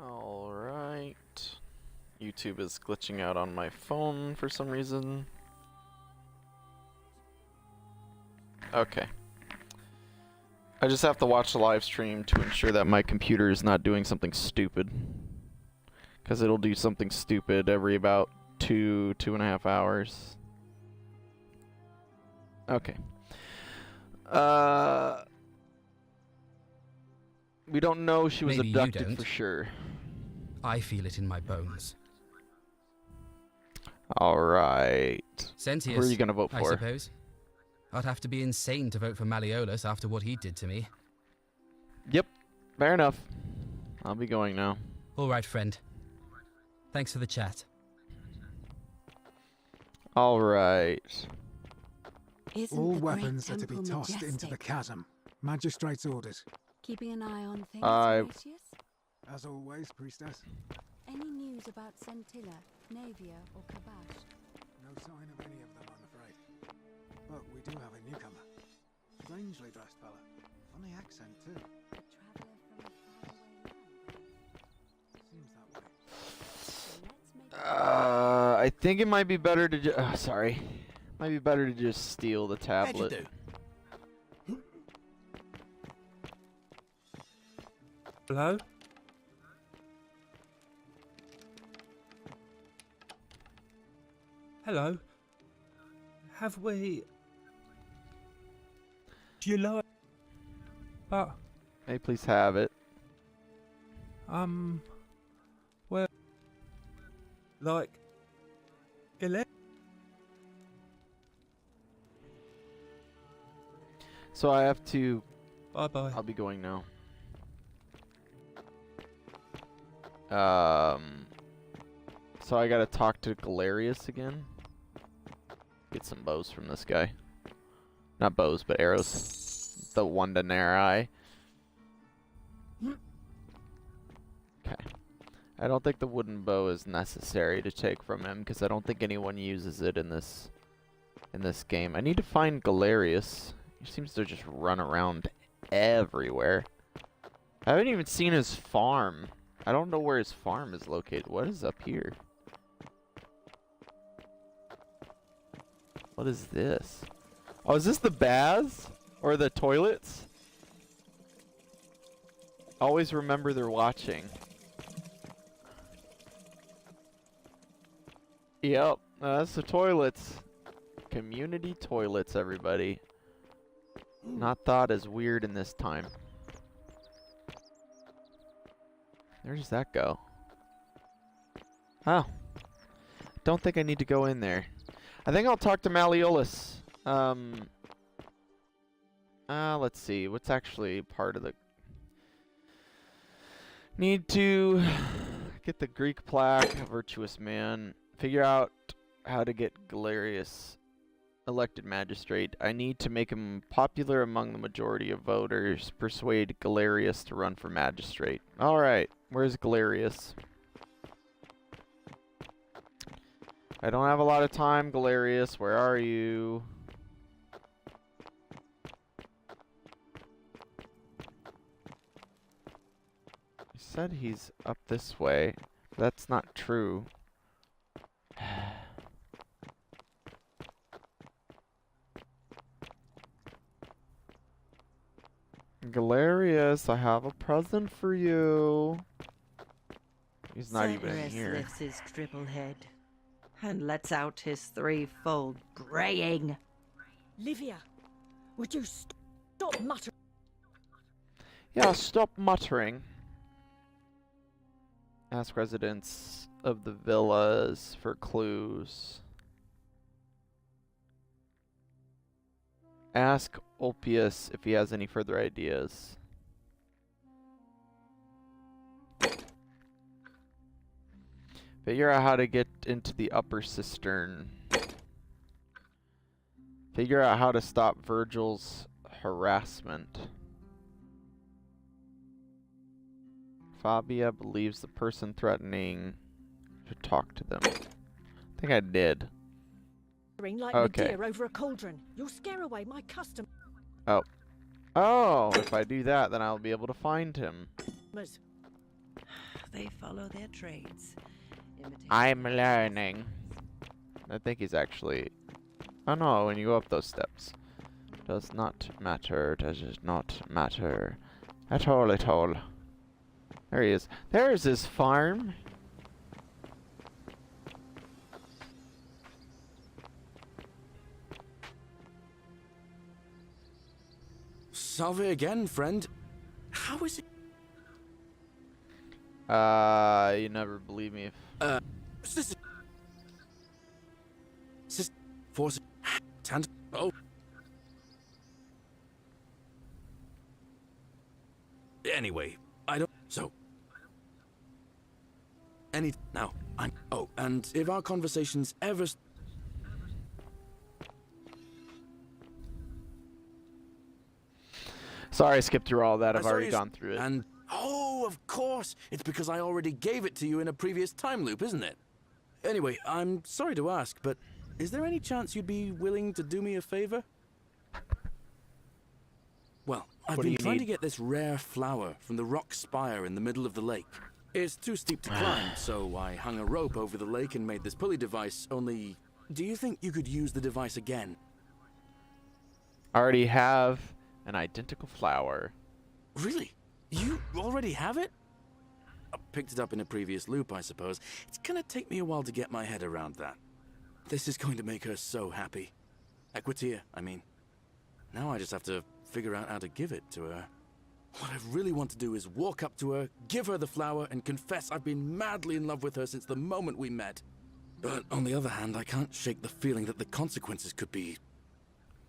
Alright. YouTube is glitching out on my phone for some reason. Okay. I just have to watch the live stream to ensure that my computer is not doing something stupid. Because it'll do something stupid every about 2.5 hours. Okay. We don't know she was Maybe you abducted don't. for sure. I feel it in my bones. Alright. Sentius, Who are you gonna vote I for? suppose. I'd have to be insane to vote for Malleolus after what he did to me. Yep. Fair enough. I'll be going now. All right, friend. Thanks for the chat. Alright. All weapons are to be tossed into the chasm. Magistrate's orders. Keeping an eye on things, I've- Horatius? As always, priestess. Any news about Centilla, Navia, or Kabash? No sign of any of them, I'm afraid. But we do have a newcomer. Strangely dressed fella. Funny accent, too. A traveller from a faraway land? Seems that way. So let's make I think it might be better to sorry. Might be better to just steal the How'd you tablet. do? Hello? Hello? Have we... Do you like... But, May I please have it. well... Like... 11? So I have to... Bye-bye. I'll be going now. So I gotta talk to Galerius again. Get some bows from this guy. Not bows, but arrows. The one denarii. Okay. I don't think the wooden bow is necessary to take from him, because I don't think anyone uses it in this game. I need to find Galerius. He seems to just run around everywhere. I haven't even seen his farm. I don't know where his farm is located. What is up here? What is this? Oh, is this the baths? Or the toilets? Always remember they're watching. Yep, that's the toilets. Community toilets, everybody. Not thought as weird in this time. Where does that go? Oh. Don't think I need to go in there. I think I'll talk to Malleolus. Let's see. What's actually part of the... Need to get the Greek plaque, a virtuous man. Figure out how to get Galerius elected magistrate. I need to make him popular among the majority of voters. Persuade Galerius to run for magistrate. Alright, where's Galerius? I don't have a lot of time, Galerius. Where are you? He said he's up this way. That's not true. Galerius, I have a present for you. He's not even in here. Lifts his triple head and lets out his threefold braying. Livia, would you stop muttering? Yeah, stop muttering. Ask residents of the villas for clues. Ask Ulpius if he has any further ideas. Figure out how to get into the upper cistern. Figure out how to stop Virgil's harassment. Fabia believes the person threatening to talk to them. I think I did. Like okay. Medea over a cauldron. You'll scare away my customers. Oh. Oh, if I do that, then I'll be able to find him. They follow their trades. I'm learning. I think he's actually... Oh no, when you go up those steps. Does not matter. Does not matter. At all, at all. There he is. There's his farm. Salve again, friend. How is it? You never believe me. Force. Tand. Oh. Anyway, I don't. So. Now, I'm. Oh, and if our conversations ever. Sorry, I skipped through all that. I've already gone through it. And oh, of course, it's because I already gave it to you in a previous time loop, isn't it? Anyway, I'm sorry to ask, but is there any chance you'd be willing to do me a favor? Well, I've been trying to get this rare flower from the rock spire in the middle of the lake. It's too steep to climb, so I hung a rope over the lake and made this pulley device, only... Do you think you could use the device again? I already have an identical flower. Really? You already have it? I picked it up in a previous loop, I suppose. It's gonna take me a while to get my head around that. This is going to make her so happy. Equitia, I mean. Now I just have to figure out how to give it to her. What I really want to do is walk up to her, give her the flower, and confess I've been madly in love with her since the moment we met. But on the other hand, I can't shake the feeling that the consequences could be...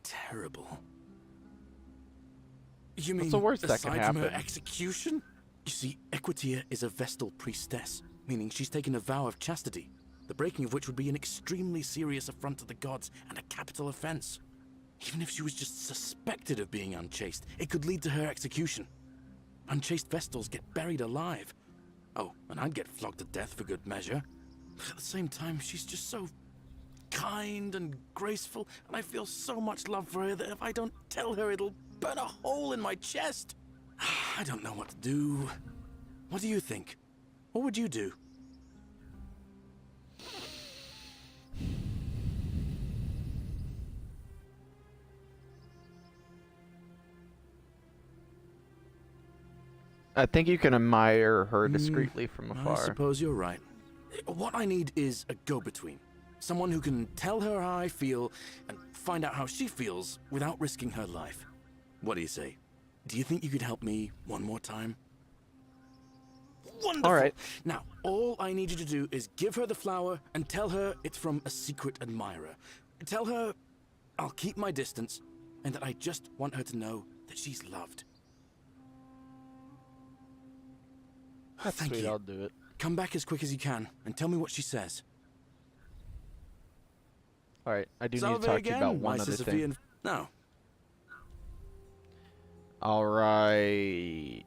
terrible. You mean, what's the worst that aside can from happen? her execution? You see, Equitia is a Vestal priestess, meaning she's taken a vow of chastity, the breaking of which would be an extremely serious affront to the gods and a capital offense. Even if she was just suspected of being unchaste, it could lead to her execution. Unchaste Vestals get buried alive. Oh, and I'd get flogged to death for good measure. But at the same time, she's just so kind and graceful, and I feel so much love for her that if I don't tell her, it'll burn a hole in my chest. I don't know what to do. What do you think? What would you do? I think you can admire her discreetly from I afar. suppose you're right. What I need is a go-between. Someone who can tell her how I feel and find out how she feels without risking her life. What do you say? Do you think you could help me one more time? Wonderful! All right. Now, all I need you to do is give her the flower and tell her it's from a secret admirer. Tell her I'll keep my distance and that I just want her to know that she's loved. That's Thank sweet, you. I'll do it. Come back as quick as you can and tell me what she says. All right, I do need Salve to talk to you again, about one my other Sisyphean thing. No. All right.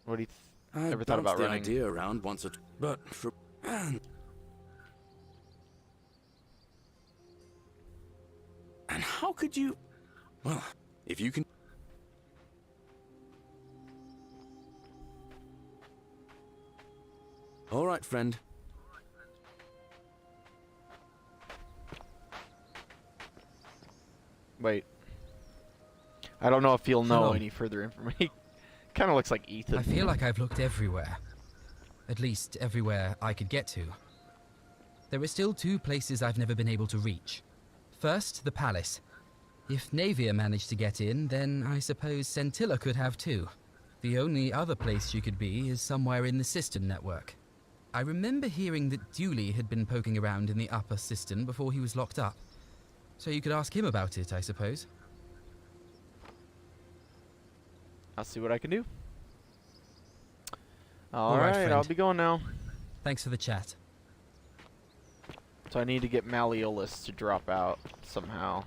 What do you I ever thought about bounced the running? idea around once, but for and how could you? Well, if you can. All right, friend. Wait. I don't know if you'll know Hello. any further information. Kind of looks like Ethan. I feel like I've looked everywhere. At least everywhere I could get to. There are still two places I've never been able to reach. First, the palace. If Navia managed to get in, then I suppose Centilla could have too. The only other place she could be is somewhere in the Cistern network. I remember hearing that Dooley had been poking around in the upper Cistern before he was locked up. So you could ask him about it, I suppose. I'll see what I can do. All right, Alright, I'll friend. be going now. Thanks for the chat. So I need to get Malleolus to drop out somehow.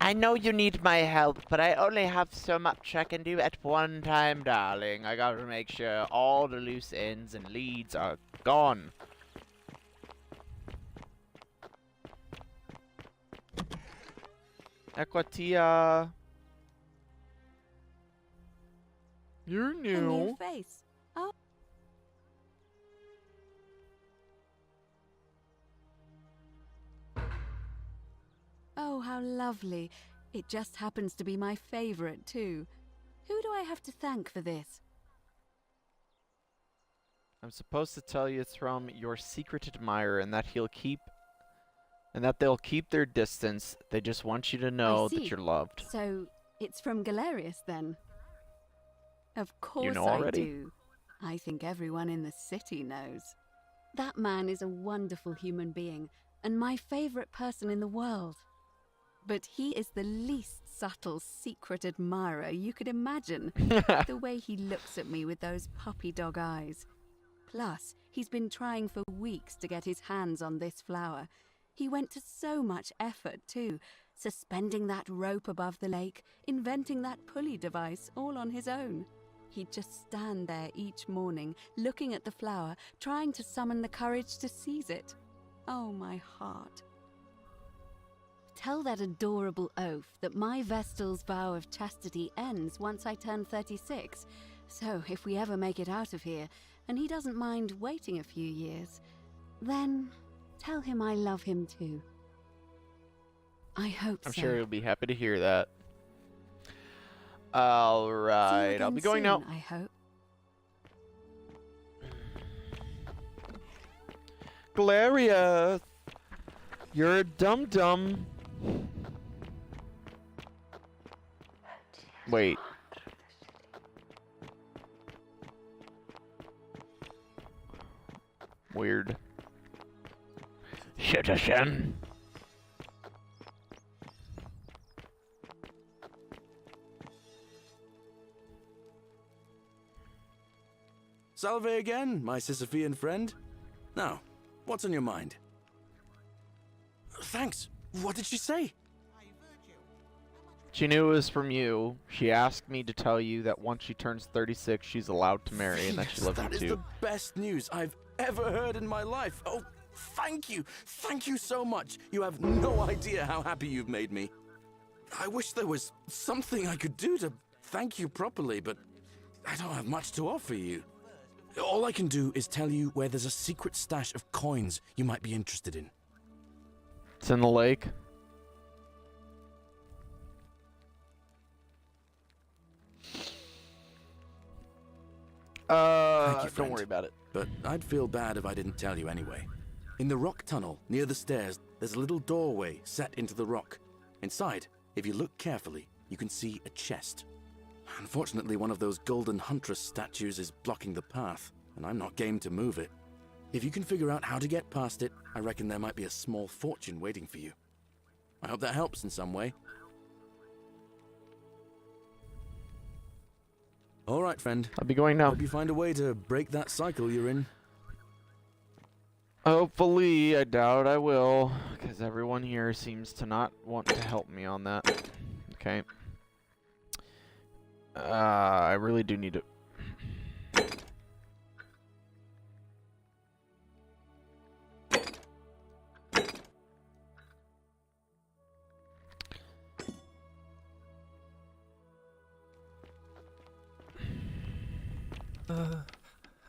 I know you need my help, but I only have so much I can do at one time, darling. I gotta make sure all the loose ends and leads are gone. Equatia. You're A new. new face. Oh. Oh, how lovely. It just happens to be my favorite, too. Who do I have to thank for this? I'm supposed to tell you it's from your secret admirer and that they'll keep their distance. They just want you to know I that see. you're loved. So, it's from Galerius, then? Of course know I already? do. I think everyone in the city knows. That man is a wonderful human being, and my favorite person in the world. But he is the least subtle secret admirer you could imagine. The way he looks at me with those puppy dog eyes. Plus, he's been trying for weeks to get his hands on this flower. He went to so much effort, too, suspending that rope above the lake, inventing that pulley device all on his own. He'd just stand there each morning, looking at the flower, trying to summon the courage to seize it. Oh, my heart. Tell that adorable oaf that my Vestal's vow of chastity ends once I turn 36. So, if we ever make it out of here, and he doesn't mind waiting a few years, then tell him I love him too. I hope I'm so. sure you'll be happy to hear that. See you Alright, I'll again be going soon, now. I hope. Galerius! You're a dum-dum. Wait. Weird. Citizen. Salve again, my Sisyphean friend. Now, what's on your mind? Thanks. What did she say? She knew it was from you. She asked me to tell you that once she turns 36, she's allowed to marry and that she loves you That is too. the best news I've ever heard in my life. Oh, thank you. Thank you so much. You have no idea how happy you've made me. I wish there was something I could do to thank you properly, but I don't have much to offer you. All I can do is tell you where there's a secret stash of coins you might be interested in. It's in the lake. Thank you, Don't friend. worry about it. But I'd feel bad if I didn't tell you anyway. In the rock tunnel, near the stairs, there's a little doorway set into the rock. Inside, if you look carefully, you can see a chest. Unfortunately, one of those golden huntress statues is blocking the path, and I'm not game to move it. If you can figure out how to get past it, I reckon there might be a small fortune waiting for you. I hope that helps in some way. All right, friend. I'll be going now. Hope you find a way to break that cycle you're in. Hopefully, I doubt I will, because everyone here seems to not want to help me on that. Okay. I really do need to...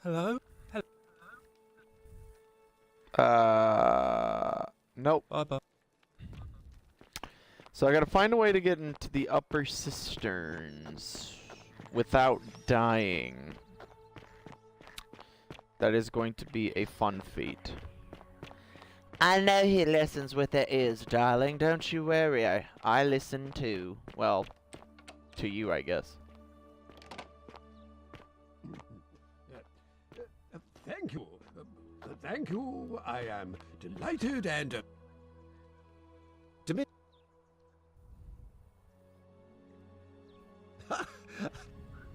Hello? Nope. Bye-bye. So I gotta find a way to get into the upper cisterns without dying. That is going to be a fun feat. I know he listens with their ears, darling. Don't you worry. I listen too. Well, to you, I guess. Thank you. Thank you. I am delighted and...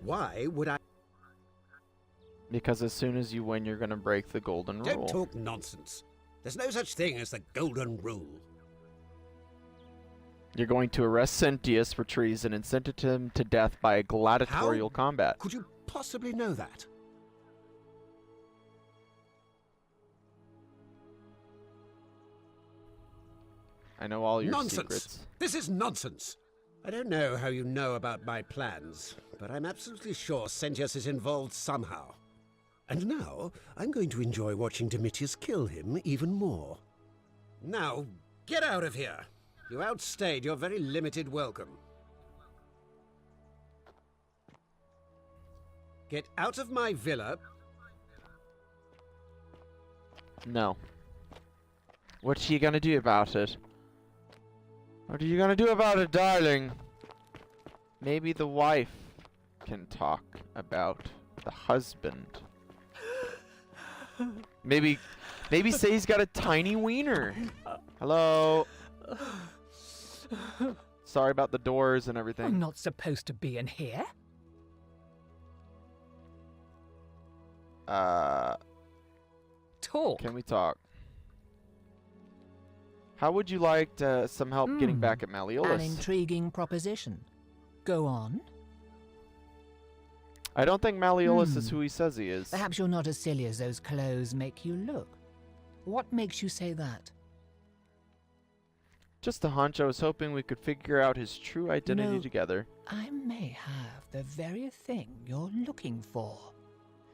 Why would I... Because as soon as you win, you're gonna break the golden rule. Don't talk nonsense. There's no such thing as the golden rule. You're going to arrest Sentius for treason and sentence him to death by gladiatorial combat. Could you possibly know that? I know all your Nonsense. secrets. This is nonsense. I don't know how you know about my plans, but I'm absolutely sure Sentius is involved somehow. And now, I'm going to enjoy watching Domitius kill him even more. Now, get out of here! You outstayed your very limited welcome. Get out of my villa. No. What are you gonna do about it? What are you gonna do about it, darling? Maybe the wife can talk about the husband. Maybe say he's got a tiny wiener. Hello? Sorry about the doors and everything. I'm not supposed to be in here. Talk. Can we talk? How would you like some help getting back at An Malleolus? intriguing proposition. Go on. I don't think Malleolus is who he says he is. Perhaps you're not as silly as those clothes make you look. What makes you say that? Just a hunch. I was hoping we could figure out his true identity No. together. I may have the very thing you're looking for.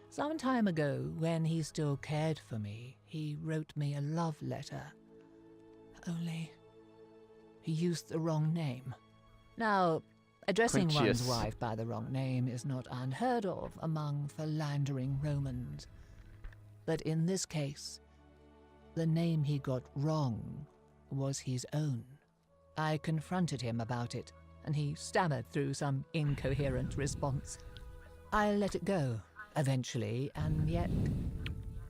Some time ago, when he still cared for me, he wrote me a love letter. Only, he used the wrong name. Now, addressing one's Quincius. wife by the wrong name is not unheard of among philandering Romans. But in this case, the name he got wrong was his own. I confronted him about it, and he stammered through some incoherent response. I let it go, eventually, and yet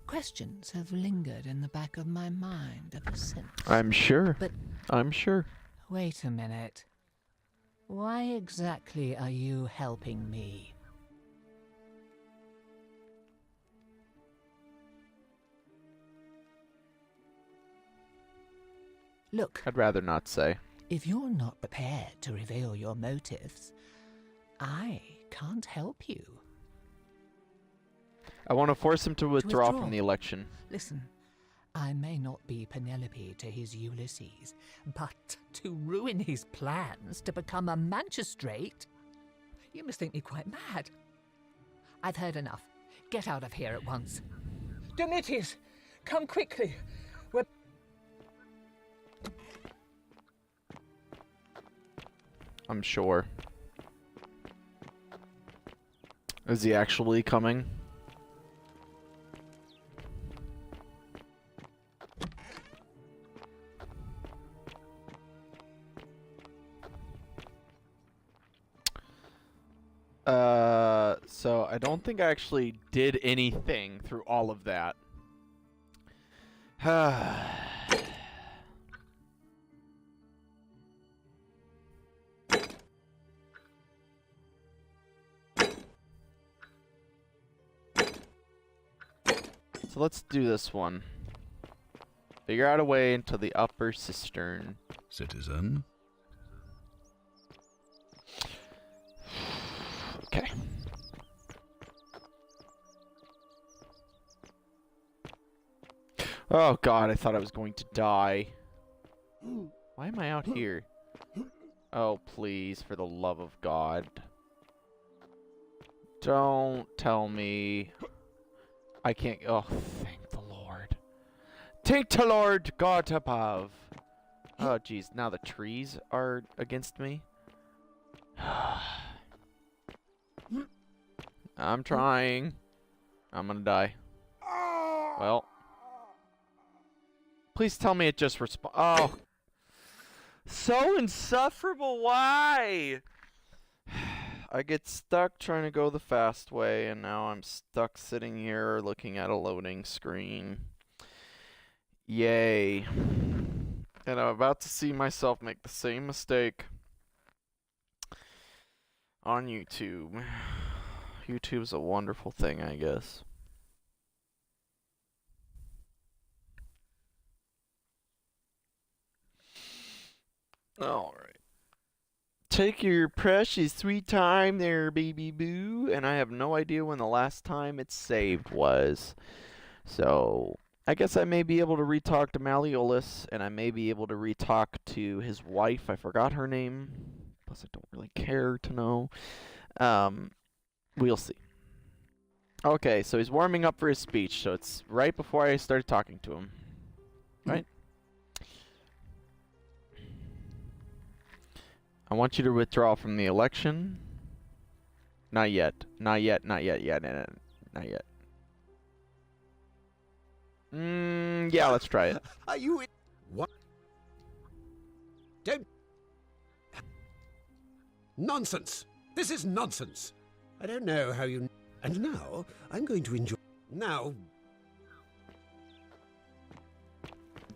questions have lingered in the back of my mind ever since. I'm sure. But I'm sure. wait a minute. Why exactly are you helping me? Look, I'd rather not say. if you're not prepared to reveal your motives, I can't help you. I want to force him to withdraw withdraw. from the election. Listen, I may not be Penelope to his Ulysses, but to ruin his plans to become a magistrate? You must think me quite mad. I've heard enough. Get out of here at once. Domitius, come quickly. We're... I'm sure. Is he actually coming? So I don't think I actually did anything through all of that. So let's do this one. Figure out a way into the upper cistern. Citizen. Okay. Oh god, I thought I was going to die. Why am I out here? Oh, please, for the love of God. Don't tell me I can't. Oh, thank the Lord. Thank the Lord God above. Oh, jeez. Now the trees are against me. I'm trying. I'm gonna die. Well. Please tell me it just Oh. So insufferable. Why? I get stuck trying to go the fast way, and now I'm stuck sitting here looking at a loading screen. Yay. And I'm about to see myself make the same mistake on YouTube. YouTube's a wonderful thing, I guess. Alright. Take your precious sweet time there, baby boo. And I have no idea when the last time it's saved was. So, I guess I may be able to re-talk to Malleolus, and I may be able to re-talk to his wife. I forgot her name. Plus, I don't really care to know. We'll see. Okay, so he's warming up for his speech, so it's right before I started talking to him. Right? I want you to withdraw from the election. Not yet. Not yet. Not yet. Yeah, not yet. Yeah, let's try it. Are you in? What? Don't. Nonsense! This is nonsense! I don't know how you. And now, I'm going to enjoy. Now.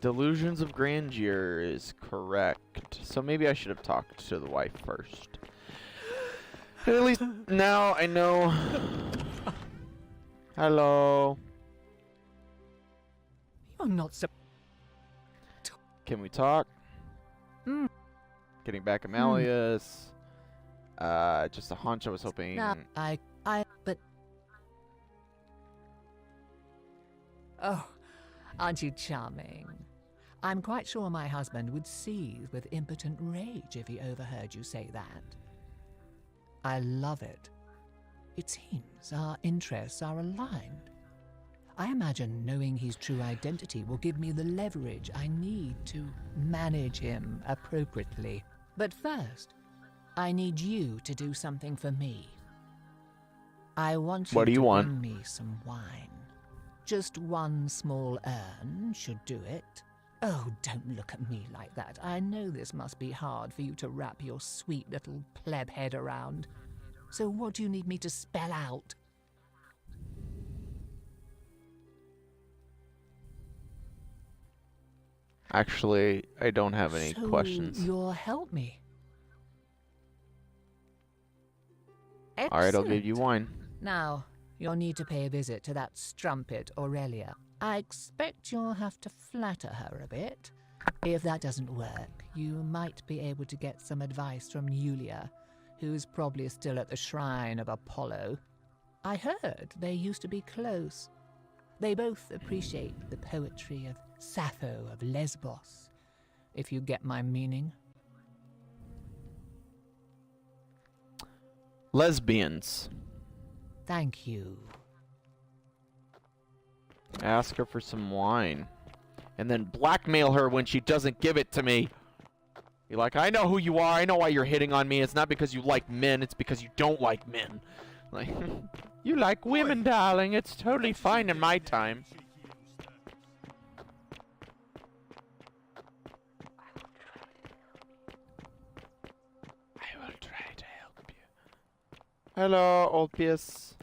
Delusions of grandeur is correct. So maybe I should have talked to the wife first. At least now I know. Hello. You're not so. Can we talk? Getting back at Malleus. Just a hunch. I was hoping. No, but. Oh, aren't you charming? I'm quite sure my husband would seethe with impotent rage if he overheard you say that. I love it. It seems our interests are aligned. I imagine knowing his true identity will give me the leverage I need to manage him appropriately. But first, I need you to do something for me. I want you to bring me some wine. Just one small urn should do it. Oh, don't look at me like that. I know this must be hard for you to wrap your sweet little pleb head around. So what do you need me to spell out? Actually, I don't have any So questions. you'll help me. Alright, I'll give you wine. Now, you'll need to pay a visit to that strumpet Aurelia. I expect you'll have to flatter her a bit. If that doesn't work, you might be able to get some advice from Yulia, who's probably still at the shrine of Apollo. I heard they used to be close. They both appreciate the poetry of Sappho of Lesbos, if you get my meaning. Lesbians. Thank you. Ask her for some wine. And then blackmail her when she doesn't give it to me. You're like, I know who you are. I know why you're hitting on me. It's not because you like men. It's because you don't like men. Like, you like women, darling. It's totally fine in my time. I will try to help you. Hello, old PS.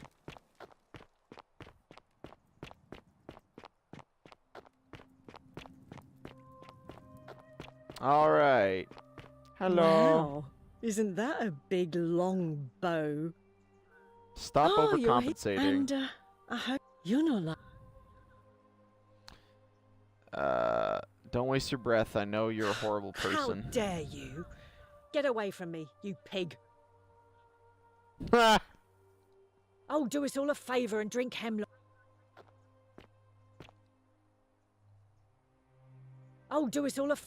All right. Hello. Wow. Isn't that a big long bow? Stop You're here, overcompensating. and I hope you're not like. Don't waste your breath. I know you're a horrible How person. dare you? Get away from me, you pig. Oh, do us all a favour and drink hemlock. Oh, do us all a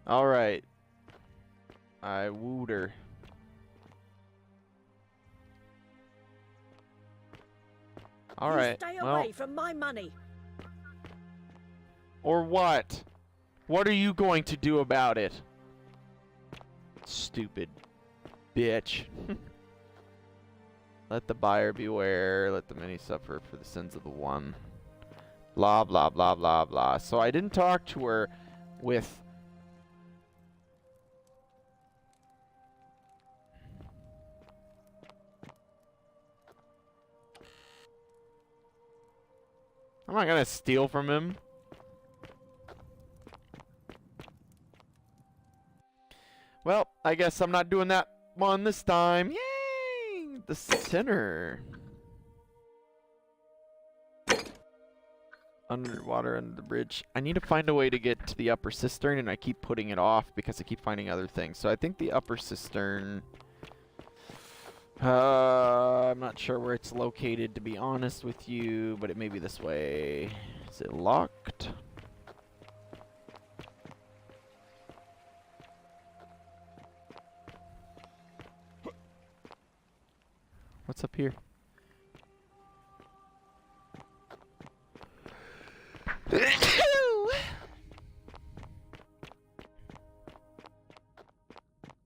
All right. I wooed her. All You right. Stay Well, away from my money. or what? What are you going to do about it? Stupid bitch. Let the buyer beware. Let the many suffer for the sins of the one. Blah, blah, blah, blah, blah. So I didn't talk to her with... I'm not gonna steal from him. Well, I guess I'm not doing that one this time. Yay! The sinner. Underwater under the bridge. I need to find a way to get to the upper cistern, and I keep putting it off because I keep finding other things. So I think the upper cistern... I'm not sure where it's located, to be honest with you, but it may be this way. Is it locked? What's up here?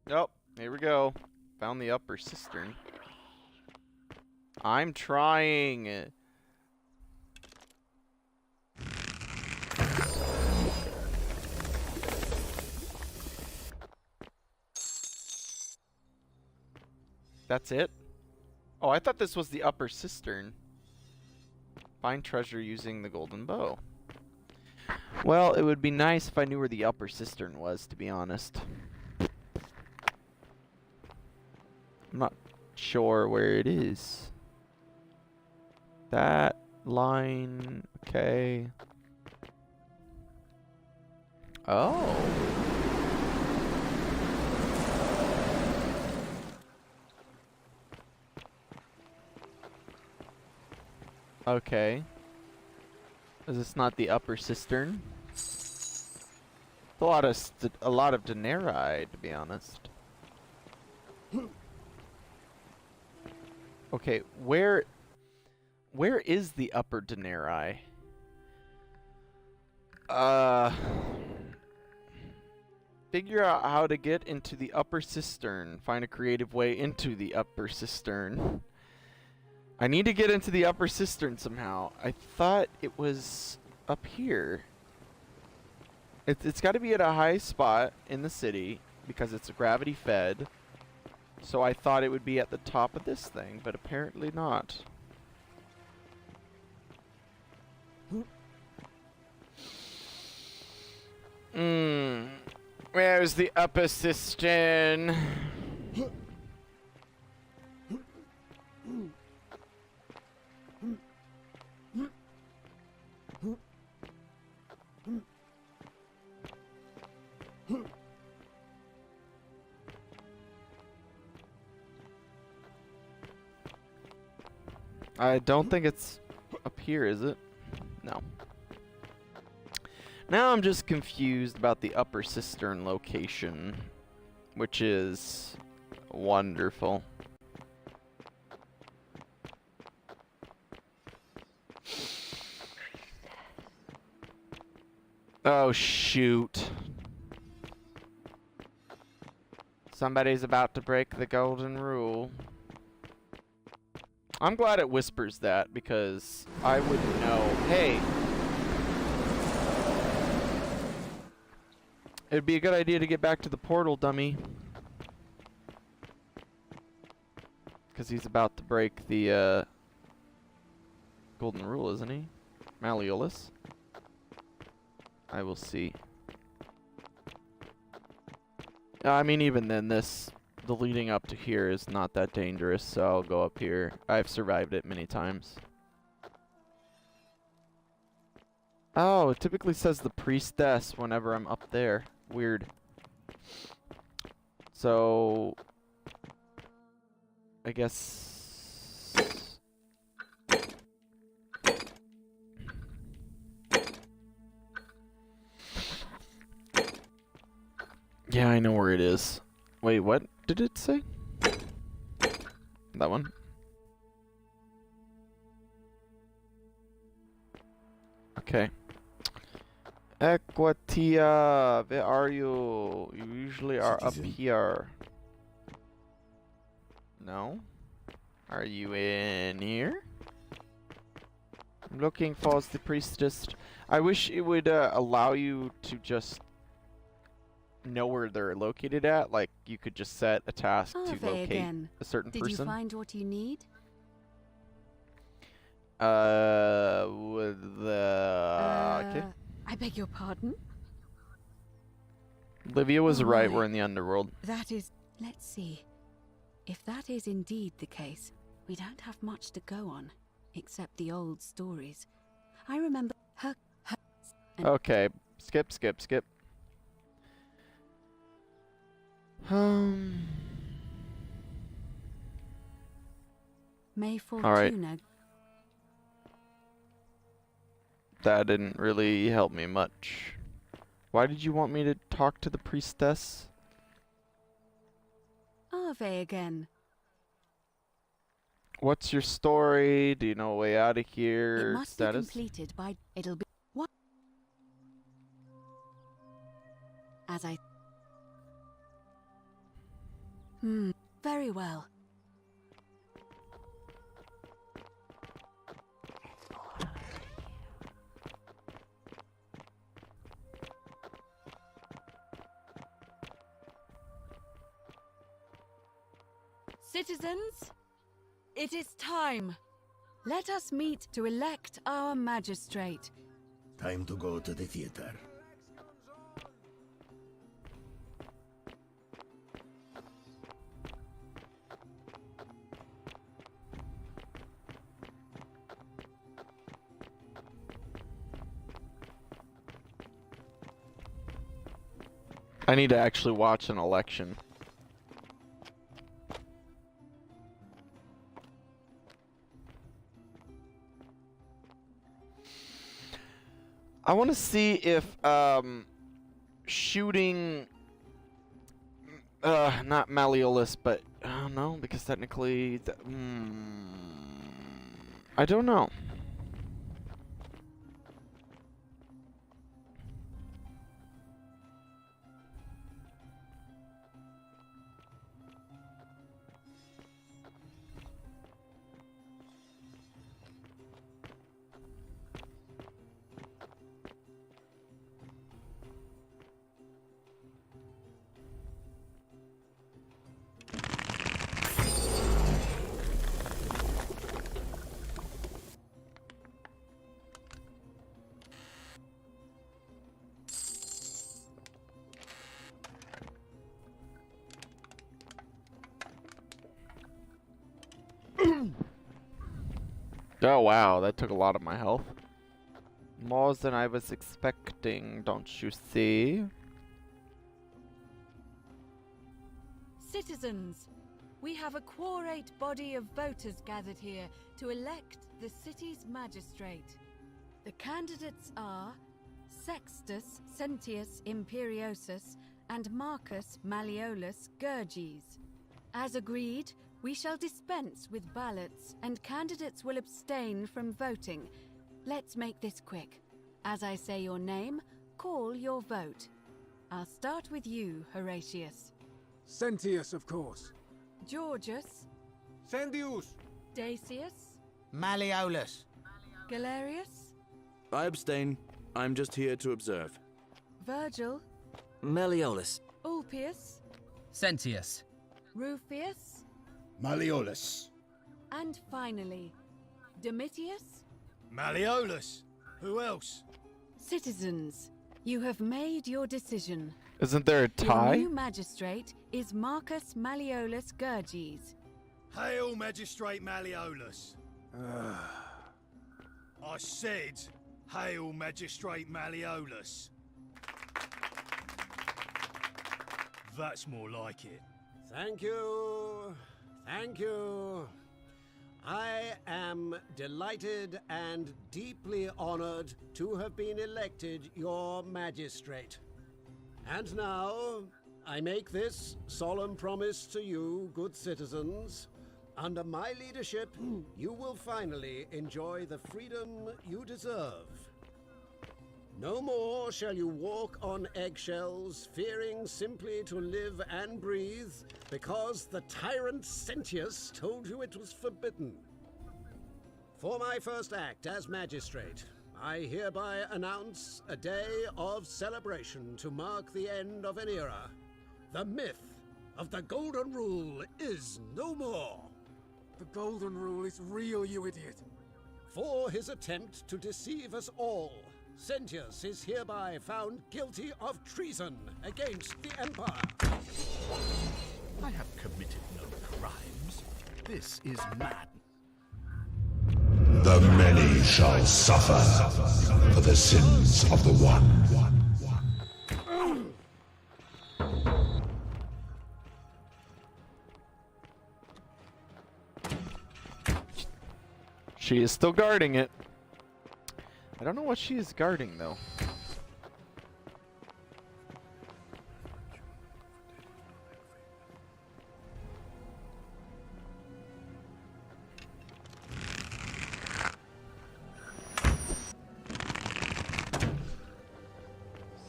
Oh, here we go. Found the upper cistern. I'm trying. That's it? Oh, I thought this was the upper cistern. Find treasure using the golden bow. Well, it would be nice if I knew where the upper cistern was, to be honest. I'm not sure where it is. That line, okay. Oh. Okay. Is this not the upper cistern? A lot of denarii, to be honest. Okay, where is the upper denarii? Figure out how to get into the upper cistern. Find a creative way into the upper cistern. I need to get into the upper cistern somehow. I thought it was up here. It's got to be at a high spot in the city because it's gravity fed. So I thought it would be at the top of this thing, but apparently not. Where's the upper cistern? I don't think it's up here, is it? No. Now I'm just confused about the upper cistern location, which is wonderful. Oh, shoot. Somebody's about to break the golden rule. I'm glad it whispers that because I wouldn't know. Hey! It'd be a good idea to get back to the portal, dummy. Because he's about to break the golden rule, isn't he? Malleolus. I will see. I mean, even then, the leading up to here is not that dangerous, so I'll go up here. I've survived it many times. Oh, it typically says the priestess whenever I'm up there. Weird. So, I guess... Yeah, I know where it is. Wait, what did it say? That one? Okay. Equatia, where are you? You usually are up here. No? Are you in here? I'm looking for the priestess. I wish it would allow you to just know where they're located at. Like, you could just set a task to locate again. a certain Did person. you find what you need? With the... okay. I beg your pardon? Livia was Oh right, my. we're in the underworld. That is... Let's see. If that is indeed the case, we don't have much to go on, except the old stories. I remember her... Okay, skip. May Alright. Fortuna... That didn't really help me much. Why did you want me to talk to the priestess? Ave again. What's your story? Do you know a way out of here? It must Status? be completed by... It'll be... What? As I... Very well. Citizens, it is time. Let us meet to elect our magistrate. Time to go to the theater. I need to actually watch an election. I want to see if shooting not Malleolus, but no, because technically I don't know. Oh wow, that took a lot of my health. More than I was expecting, don't you see? Citizens, we have a quorate body of voters gathered here to elect the city's magistrate. The candidates are Sextus Sentius Imperiosus and Marcus Malleolus Gurges. As agreed, we shall dispense with ballots, and candidates will abstain from voting. Let's make this quick. As I say your name, call your vote. I'll start with you, Horatius. Sentius, of course. Georgius. Sendius. Dacius. Malleolus. Galerius. I abstain. I'm just here to observe. Virgil. Malleolus. Ulpius. Sentius. Rufius. Malleolus. And finally, Domitius? Malleolus. Who else? Citizens, you have made your decision. Isn't there a tie? Your new magistrate is Marcus Malleolus Gurges. Hail, Magistrate Malleolus. I said, hail, Magistrate Malleolus. That's more like it. Thank you. Thank you. I am delighted and deeply honored to have been elected your magistrate. And now, I make this solemn promise to you, good citizens. Under my leadership, you will finally enjoy the freedom you deserve. No more shall you walk on eggshells, fearing simply to live and breathe, because the tyrant Sentius told you it was forbidden. For my first act as magistrate, I hereby announce a day of celebration to mark the end of an era. The myth of the Golden Rule is no more. The Golden Rule is real, you idiot. For his attempt to deceive us all, Sentius is hereby found guilty of treason against the Empire. I have committed no crimes. This is mad. The many shall suffer for the sins of the one. She is still guarding it. I don't know what she is guarding, though.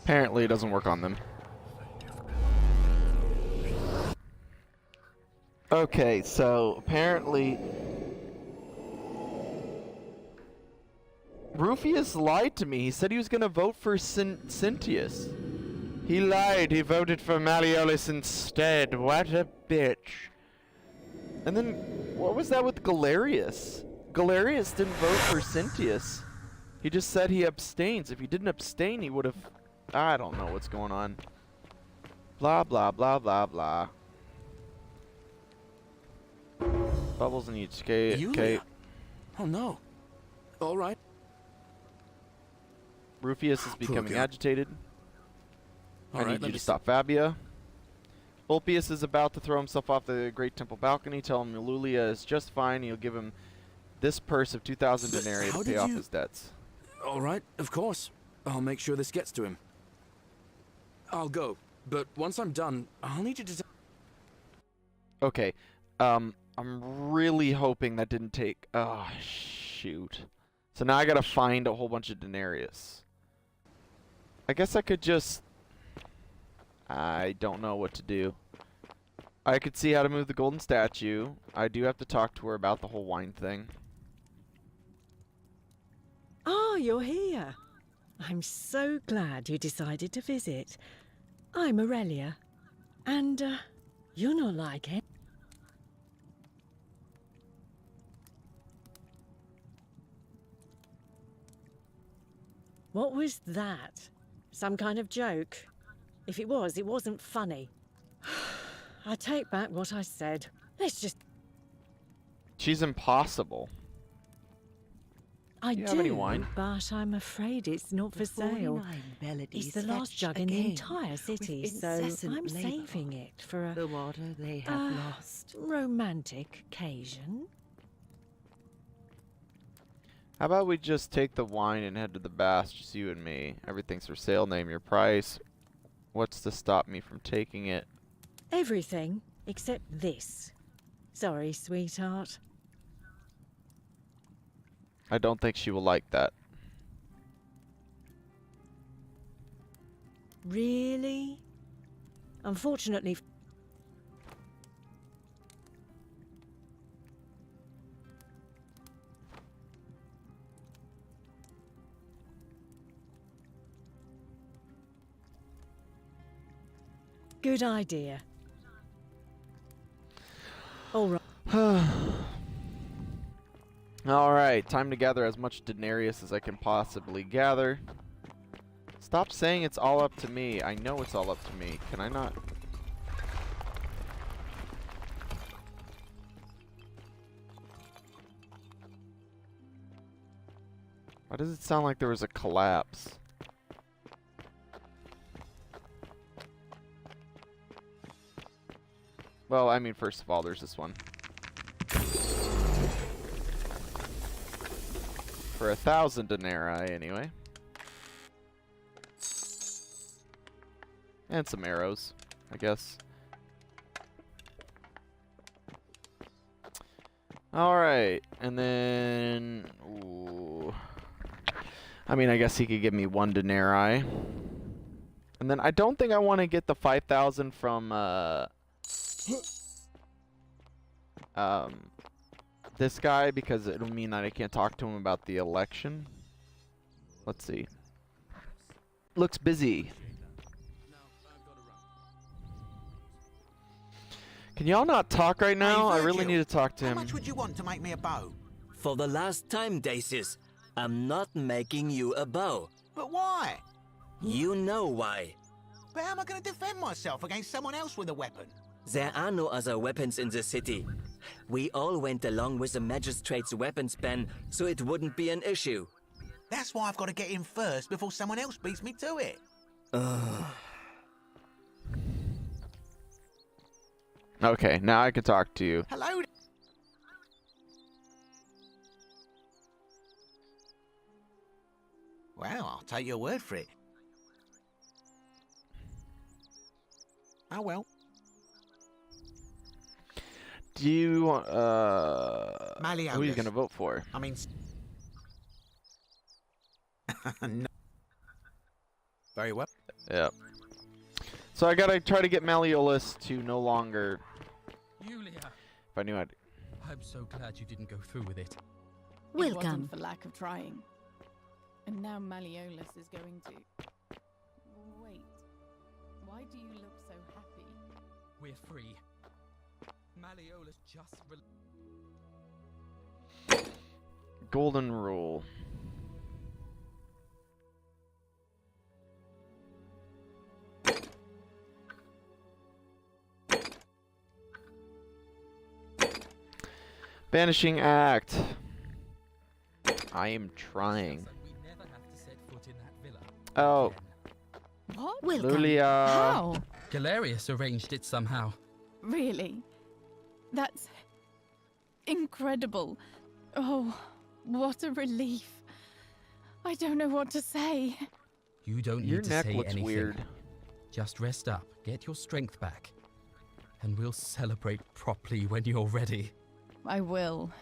Apparently it doesn't work on them. Okay, so apparently Rufius lied to me. He said he was going to vote for Sentius. He lied. He voted for Malleolus instead. What a bitch. And then, what was that with Galerius? Galerius didn't vote for Sentius. He just said he abstains. If he didn't abstain, he would have... I don't know what's going on. Blah, blah, blah, blah, blah. Bubbles in each case. Okay. Oh no. All right. Rufius is becoming agitated. I need you to stop Fabia. Ulpius is about to throw himself off the Great Temple balcony. Tell him Lulia is just fine. He'll give him this purse of 2,000 denarii to pay off his debts. All right, of course. I'll make sure this gets to him. I'll go, but once I'm done, I'll need you to... Okay, I'm really hoping that didn't take... Oh, shoot. So now I gotta find a whole bunch of denarius. I guess I could just... I don't know what to do. I could see how to move the golden statue. I do have to talk to her about the whole wine thing. Ah, you're here. I'm so glad you decided to visit. I'm Aurelia. And, you're not like it. What was that? Some kind of joke? If it was, it wasn't funny. I take back what I said. Let's just... She's impossible. I Do you have any wine? but I'm afraid it's not for sale. It's the last jug in the entire city, so I'm saving it for a... The water they have lost. Romantic occasion. How about we just take the wine and head to the baths, just you and me. Everything's for sale, name your price. What's to stop me from taking it? Everything except this. Sorry, sweetheart. I don't think she will like that. Really? Unfortunately... Good idea. All right. Alright, time to gather as much denarius as I can possibly gather. Stop saying it's all up to me. I know it's all up to me. Can I not? Why does it sound like there was a collapse? Well, I mean, first of all, there's this one. For 1,000 denarii, anyway. And some arrows, I guess. Alright, and then... Ooh. I mean, I guess he could give me 1 denarii. And then I don't think I want to get the 5,000 from, this guy, because it'll mean that I can't talk to him about the election. Let's see. Looks busy. Can y'all not talk right now? I really need to talk to him. How much would you want to make me a bow? For the last time, Dacius, I'm not making you a bow. But why? You know why. But how am I going to defend myself against someone else with a weapon? There are no other weapons in the city. We all went along with the magistrate's weapons ban, so it wouldn't be an issue. That's why I've got to get in first before someone else beats me to it. Okay, now I can talk to you. Hello. Well, I'll take your word for it. Oh well. Do you, who Malleolus. are you gonna vote for? I mean... no. Very well. Yep. So I gotta try to get Malleolus to no longer... Yulia! If I knew I'd... I'm so glad you didn't go through with it. It Welcome. wasn't for lack of trying. And now Malleolus is going to... Wait. Why do you look so happy? We're free. Malleolus just... Golden rule. Banishing act. I am trying. Oh. What? Lulia. How? Galerius arranged it somehow. Really? That's incredible. Oh, what a relief. I don't know what to say. You don't Your need to neck say looks anything. weird. Just rest up, get your strength back, and we'll celebrate properly when you're ready. I will.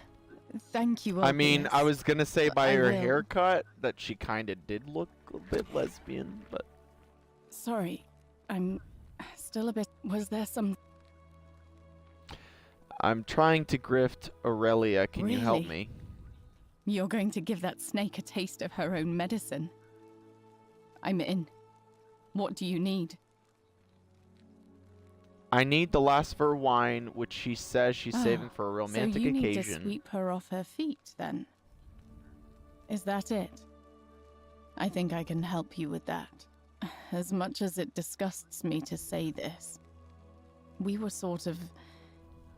Thank you, I mean, Orpheus. I was gonna say by I her will. haircut that she kinda did look a bit lesbian, but... Sorry, I'm still a bit... Was there some... I'm trying to grift Aurelia. Can you help Really? me? You're going to give that snake a taste of her own medicine. I'm in. What do you need? I need the last of her wine, which she says she's saving for a romantic so you need to occasion. sweep her off her feet, then? Is that it? I think I can help you with that. As much as it disgusts me to say this, we were sort of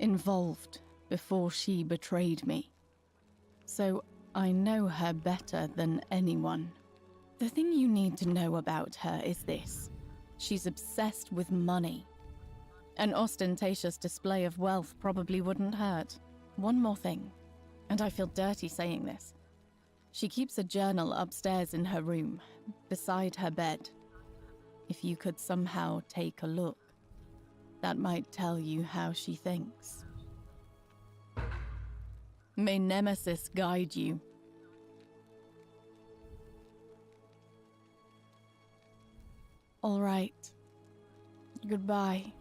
involved before she betrayed me. So I know her better than anyone. The thing you need to know about her is this. She's obsessed with money. An ostentatious display of wealth probably wouldn't hurt. One more thing, and I feel dirty saying this. She keeps a journal upstairs in her room, beside her bed. If you could somehow take a look, that might tell you how she thinks. May Nemesis guide you. All right. Goodbye.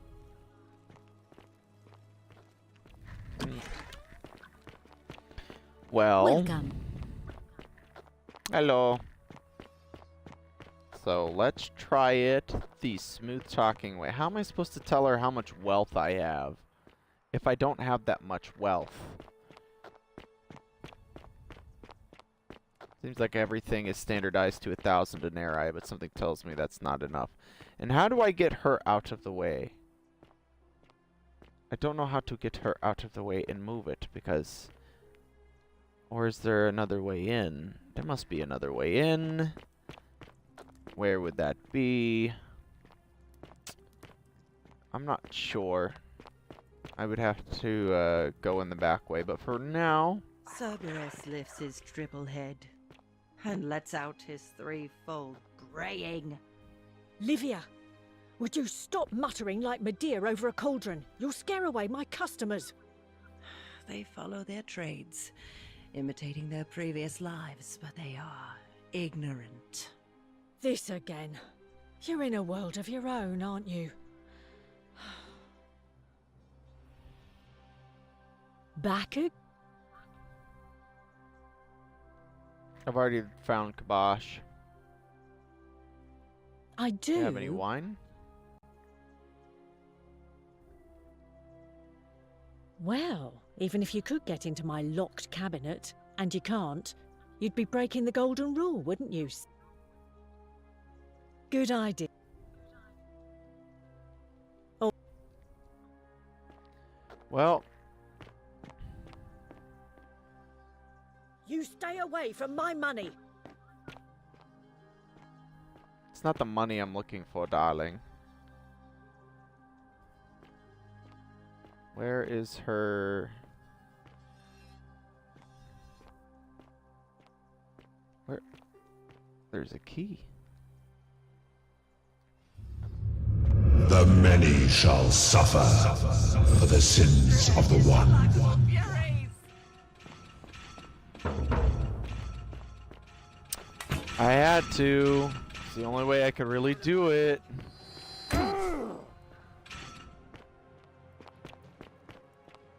Well. Welcome. Hello. So let's try it the smooth talking way. How am I supposed to tell her how much wealth I have if I don't have that much wealth? Seems like everything is standardized to 1,000 denarii, but something tells me that's not enough. And how do I get her out of the way? I don't know how to get her out of the way and move it, because... Or is there another way in? There must be another way in. Where would that be? I'm not sure. I would have to go in the back way, but for now... Cerberus lifts his triple head and lets out his threefold braying. Livia, would you stop muttering like Medea over a cauldron? You'll scare away my customers. They follow their trades, imitating their previous lives, but they are ignorant. This again. You're in a world of your own, aren't you? Back again? I've already found Kibosh. I do. Do you have any wine? Well, even if you could get into my locked cabinet, and you can't, you'd be breaking the golden rule, wouldn't you? Good idea. Oh. Well... You stay away from my money! It's not the money I'm looking for, darling. Where is her... Where? There's a key. The many shall suffer for the sins of the one. I had to. It's the only way I could really do it.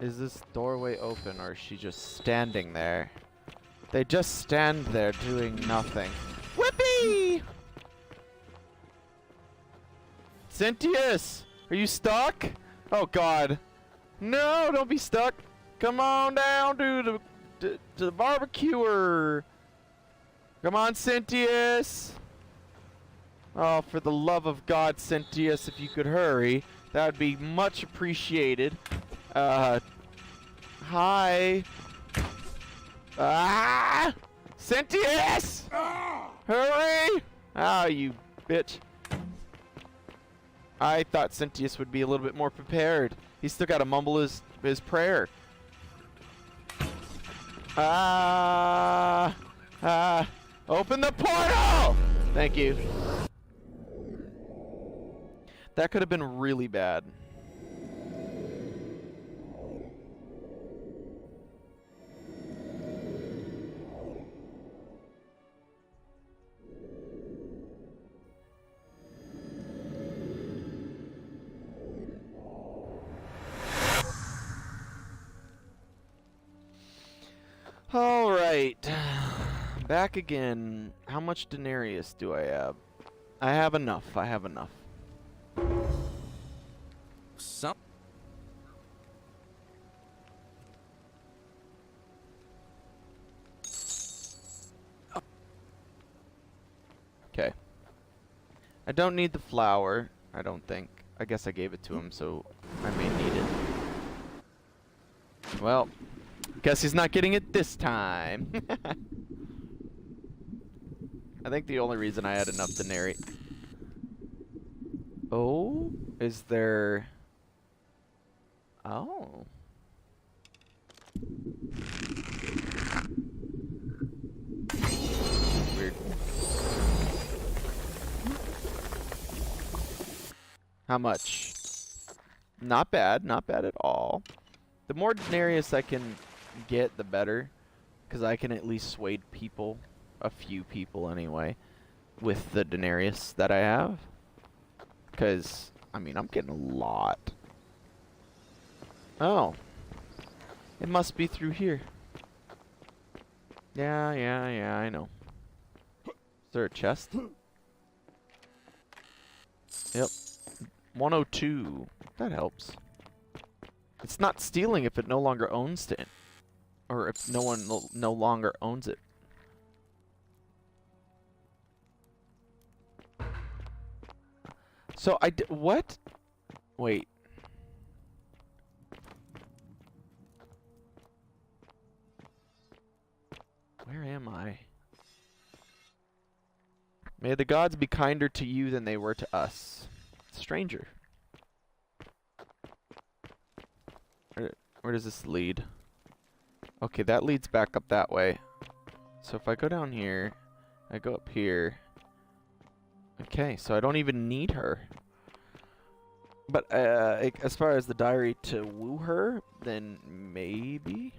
Is this doorway open, or is she just standing there? They just stand there doing nothing. Whippy! Cynthius! Are you stuck? Oh god. No, don't be stuck. Come on down to the barbecuer. Come on, Cynthius! Oh, for the love of God, Cynthius, if you could hurry, that would be much appreciated. Hi. Ah! Cynthius! Hurry! Ah, you bitch. I thought Cynthius would be a little bit more prepared. He's still got to mumble his prayer. Open the portal! Thank you. That could have been really bad. All right. Back again. How much denarius do I have? I have enough. I have enough. Some. Okay. I don't need the flour, I don't think. I guess I gave it to him, so I may need it. Well, guess he's not getting it this time. I think the only reason I had enough denarii. Oh, is there... Oh. Weird. How much? Not bad, not bad at all. The more denarius I can get, the better. Because I can at least sway people, a few people anyway, with the denarius that I have. Because, I mean, I'm getting a lot. Oh. It must be through here. Yeah, I know. Is there a chest? Yep. 102. That helps. It's not stealing if it no longer owns it. Or if no one no longer owns it. So what? Wait. Where am I? May the gods be kinder to you than they were to us. Stranger. Where does this lead? Okay, that leads back up that way. So if I go down here, I go up here. Okay, so I don't even need her. But as far as the diary to woo her, then maybe.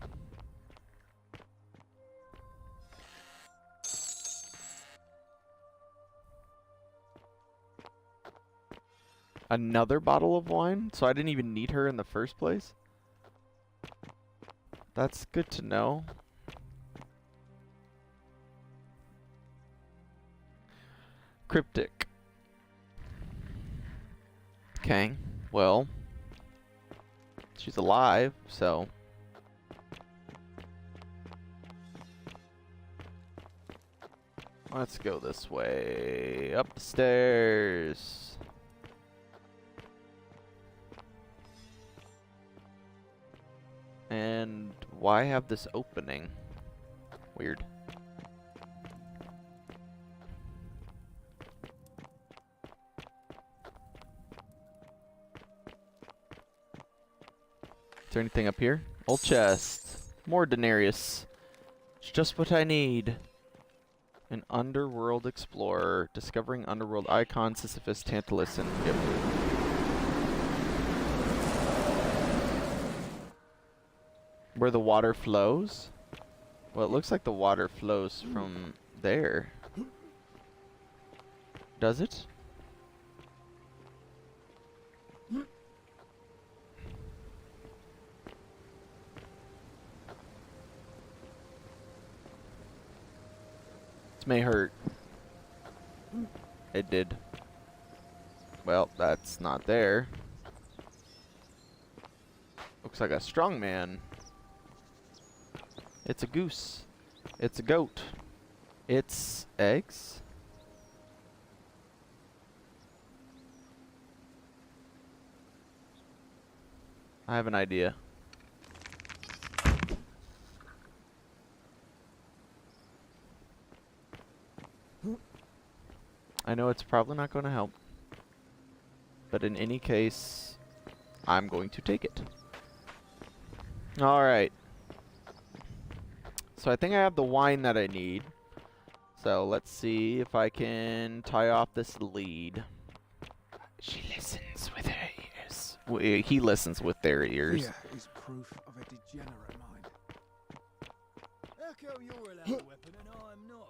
Another bottle of wine? So I didn't even need her in the first place? That's good to know. Cryptic. Okay, well, she's alive, so. Let's go this way. Up the stairs. And why have this opening? Weird. Is there anything up here? Old chest. More denarius. It's just what I need. An underworld explorer. Discovering underworld icon, Sisyphus, Tantalus, and yep. Where the water flows? Well, it looks like the water flows from there. Does it? This may hurt. It did. Well, that's not there. Looks like a strong man. It's a goose. It's a goat. It's eggs. I have an idea. I know it's probably not going to help. But in any case, I'm going to take it. Alright. So I think I have the wine that I need. So let's see if I can tie off this lead. She listens with her ears. Well, he listens with their ears. Here is proof of a degenerate mind. How come you're allowed a weapon and I'm not?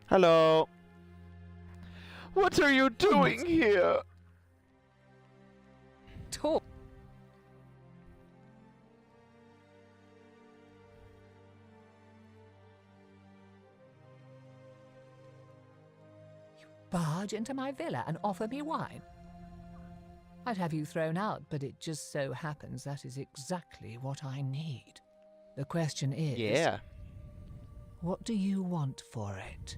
Hello. What are you doing here? Talk. Barge into my villa and offer me wine? I'd have you thrown out, but it just so happens that is exactly what I need. The question is... Yeah. What do you want for it?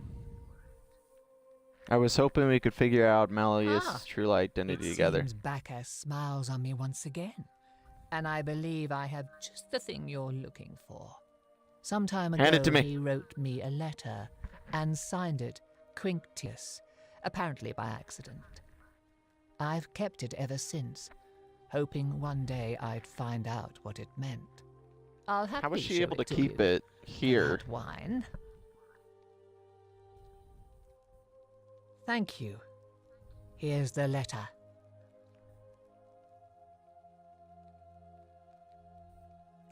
I was hoping we could figure out Malleus' true identity together. It seems Bacchus smiles on me once again. And I believe I have just the thing you're looking for. Some time ago, Hand it to me. he wrote me a letter and signed it Quinctius, apparently by accident. I've kept it ever since, hoping one day I'd find out what it meant. I'll How happily was she show able to it to keep you. it here? That wine. Thank you. Here's the letter.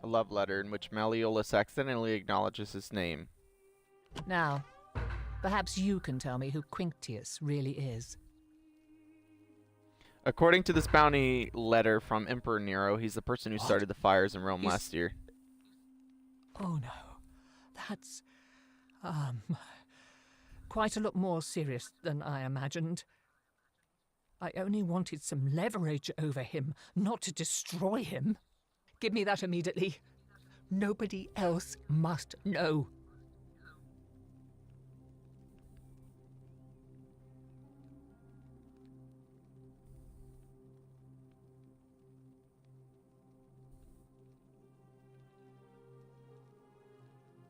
A love letter in which Malleolus accidentally acknowledges his name. Now, perhaps you can tell me who Quinctius really is. According to this bounty letter from Emperor Nero, he's the person who started the fires in Rome He's- last year. Oh no, that's, quite a lot more serious than I imagined. I only wanted some leverage over him, not to destroy him. Give me that immediately. Nobody else must know.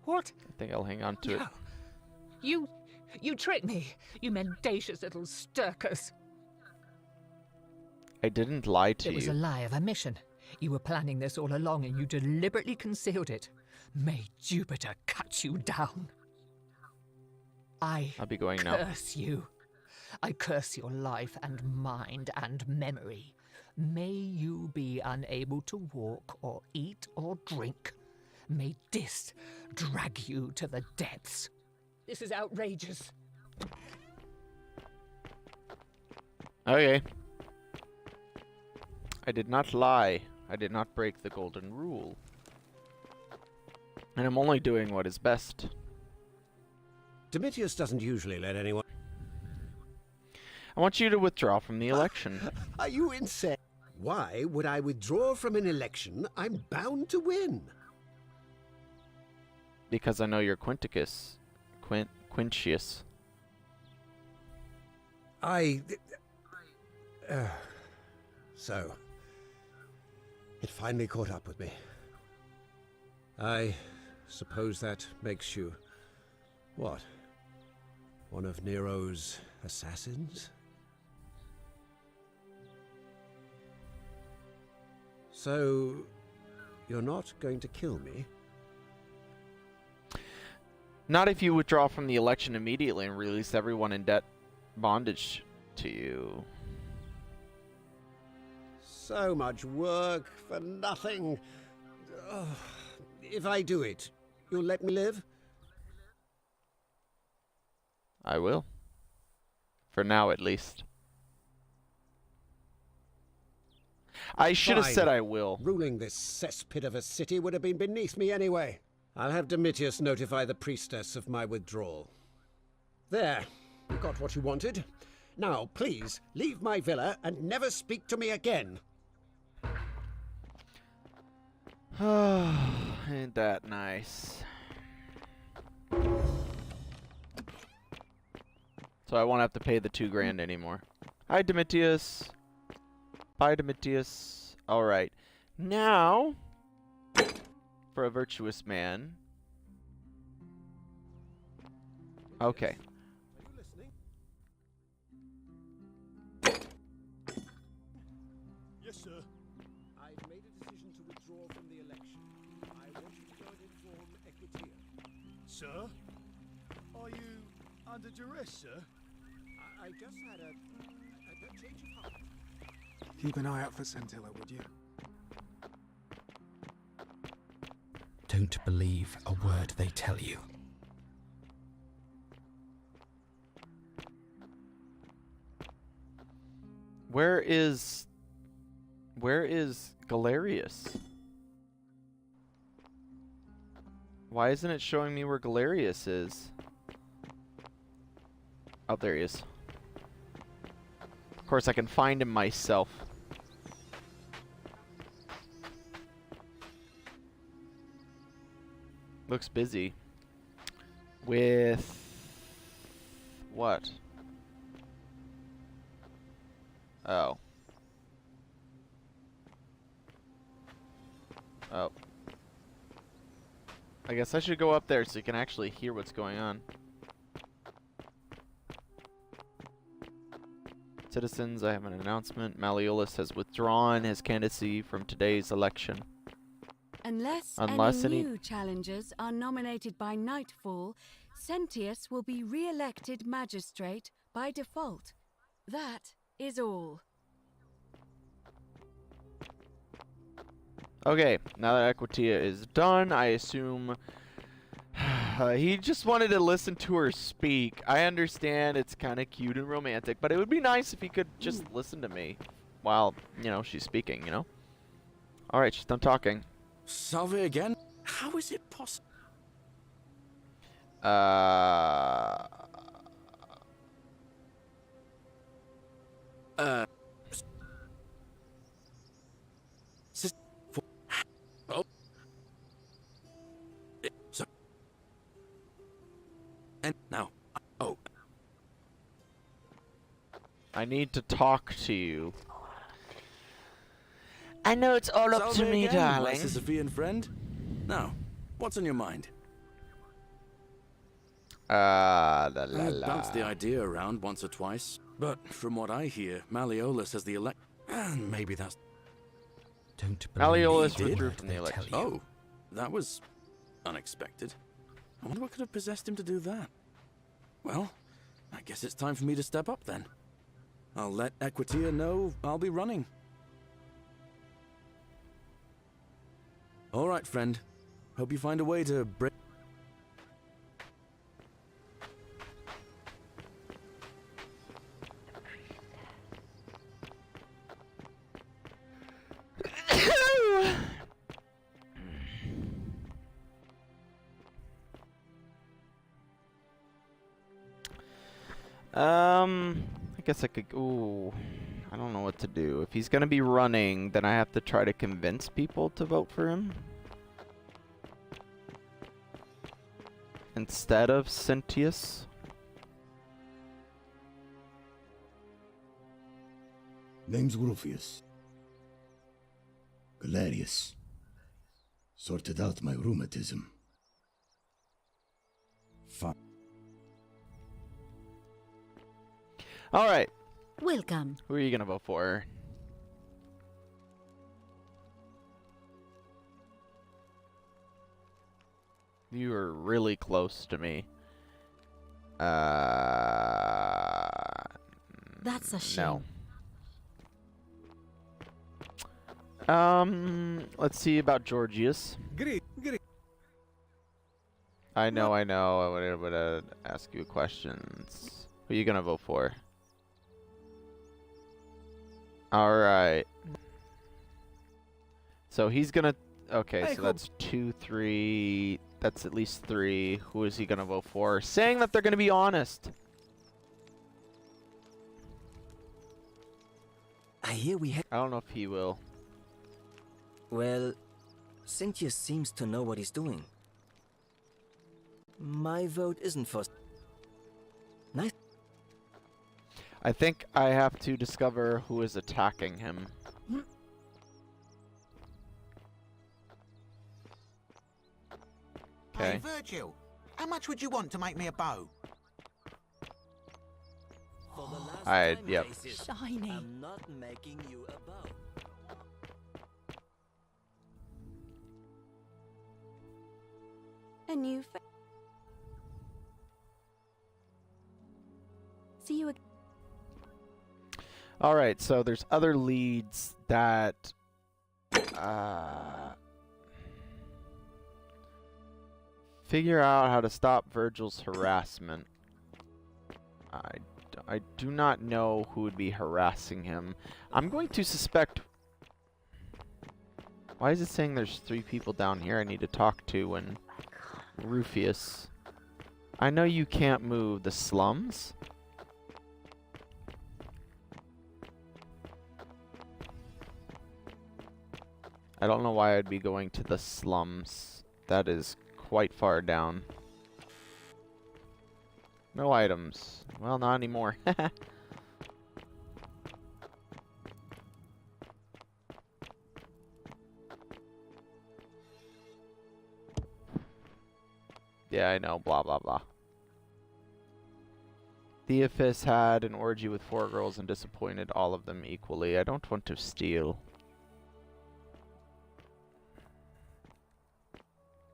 What? I think I'll hang on to it. You tricked me, you mendacious little stirkers. I didn't lie to you. It was a lie of omission. You were planning this all along and you deliberately concealed it. May Jupiter cut you down. I'll be going now. Curse you. I curse your life and mind and memory. May you be unable to walk or eat or drink. May this drag you to the depths. This is outrageous. Okay. I did not lie. I did not break the golden rule. And I'm only doing what is best. Domitius doesn't usually let anyone... I want you to withdraw from the election. Are you insane? Why would I withdraw from an election I'm bound to win? Because I know you're Quinticus. Quintius. So, it finally caught up with me. I suppose that makes you... what? One of Nero's assassins? So, you're not going to kill me? Not if you withdraw from the election immediately and release everyone in debt bondage to you. So much work for nothing. Ugh. If I do it, you'll let me live? I will. For now, at least. I should have said I will. Ruling this cesspit of a city would have been beneath me anyway. I'll have Domitius notify the priestess of my withdrawal. There. You got what you wanted. Now, please, leave my villa and never speak to me again. Ain't that nice? So I won't have to pay the $2 grand anymore. Hi, Domitius. Bye, Domitius. Alright. Now, for a virtuous man. Okay. Yes, sir. I've made a decision to withdraw from the election. I want you to go and inform Equitia. Sir? Are you under duress, sir? I just had a change of heart. Keep an eye out for Scintilla, would you? Don't believe a word they tell you. Where is Galerius? Why isn't it showing me where Galerius is? Oh, there he is. Of course, I can find him myself. Looks busy. With what? Oh. Oh. I guess I should go up there so you can actually hear what's going on. Citizens, I have an announcement. Malleolus has withdrawn his candidacy from today's election. Unless any new challengers are nominated by nightfall, Sentius will be re-elected magistrate by default. That is all. Okay, now that Equitia is done, I assume he just wanted to listen to her speak. I understand it's kind of cute and romantic, but it would be nice if he could just listen to me while, you know, she's speaking, you know? Alright, she's done talking. Salve again? How is it possible? Oh. So. And now. Oh. I need to talk to you. I know it's all up to Salve me, again, darling. my Sisyphean friend. Now, what's on your mind? I've bounced the idea around once or twice, but from what I hear, Malleolus has the elect. And maybe that's. Don't Malleolus He did? withdrew from the election. Oh, that was unexpected. I wonder what could have possessed him to do that. Well, I guess it's time for me to step up then. I'll let Equitia know I'll be running. All right, friend. Hope you find a way to break. I guess I could. Ooh, I don't know what to do. If he's gonna be running, then I have to try to convince people to vote for him instead of Sentius. Name's Rufius. Galerius. Sorted out my rheumatism. Fine. All right. Welcome. Who are you gonna vote for? You are really close to me. That's a shame. No. Let's see about Georgius. I know. I would ask you questions. Who are you gonna vote for? All right. So he's gonna. Okay, so that's 2, 3. That's at least 3. Who is he gonna vote for? Saying that they're gonna be honest. I hear we have. I don't know if he will. Well, Sentius seems to know what he's doing. My vote isn't for. Nice. I think I have to discover who is attacking him. Okay. Hey, Virgil, how much would you want to make me a bow? Yep. Shiny. I'm not making you a bow. A new See you again. All right, so there's other leads that figure out how to stop Virgil's harassment. I do not know who would be harassing him. I'm going to suspect. Why is it saying there's 3 people down here I need to talk to? And Rufius, I know you can't move the slums. I don't know why I'd be going to the slums. That is quite far down. No items. Well, not anymore. Yeah, I know. Blah, blah, blah. Theophis had an orgy with 4 girls and disappointed all of them equally. I don't want to steal.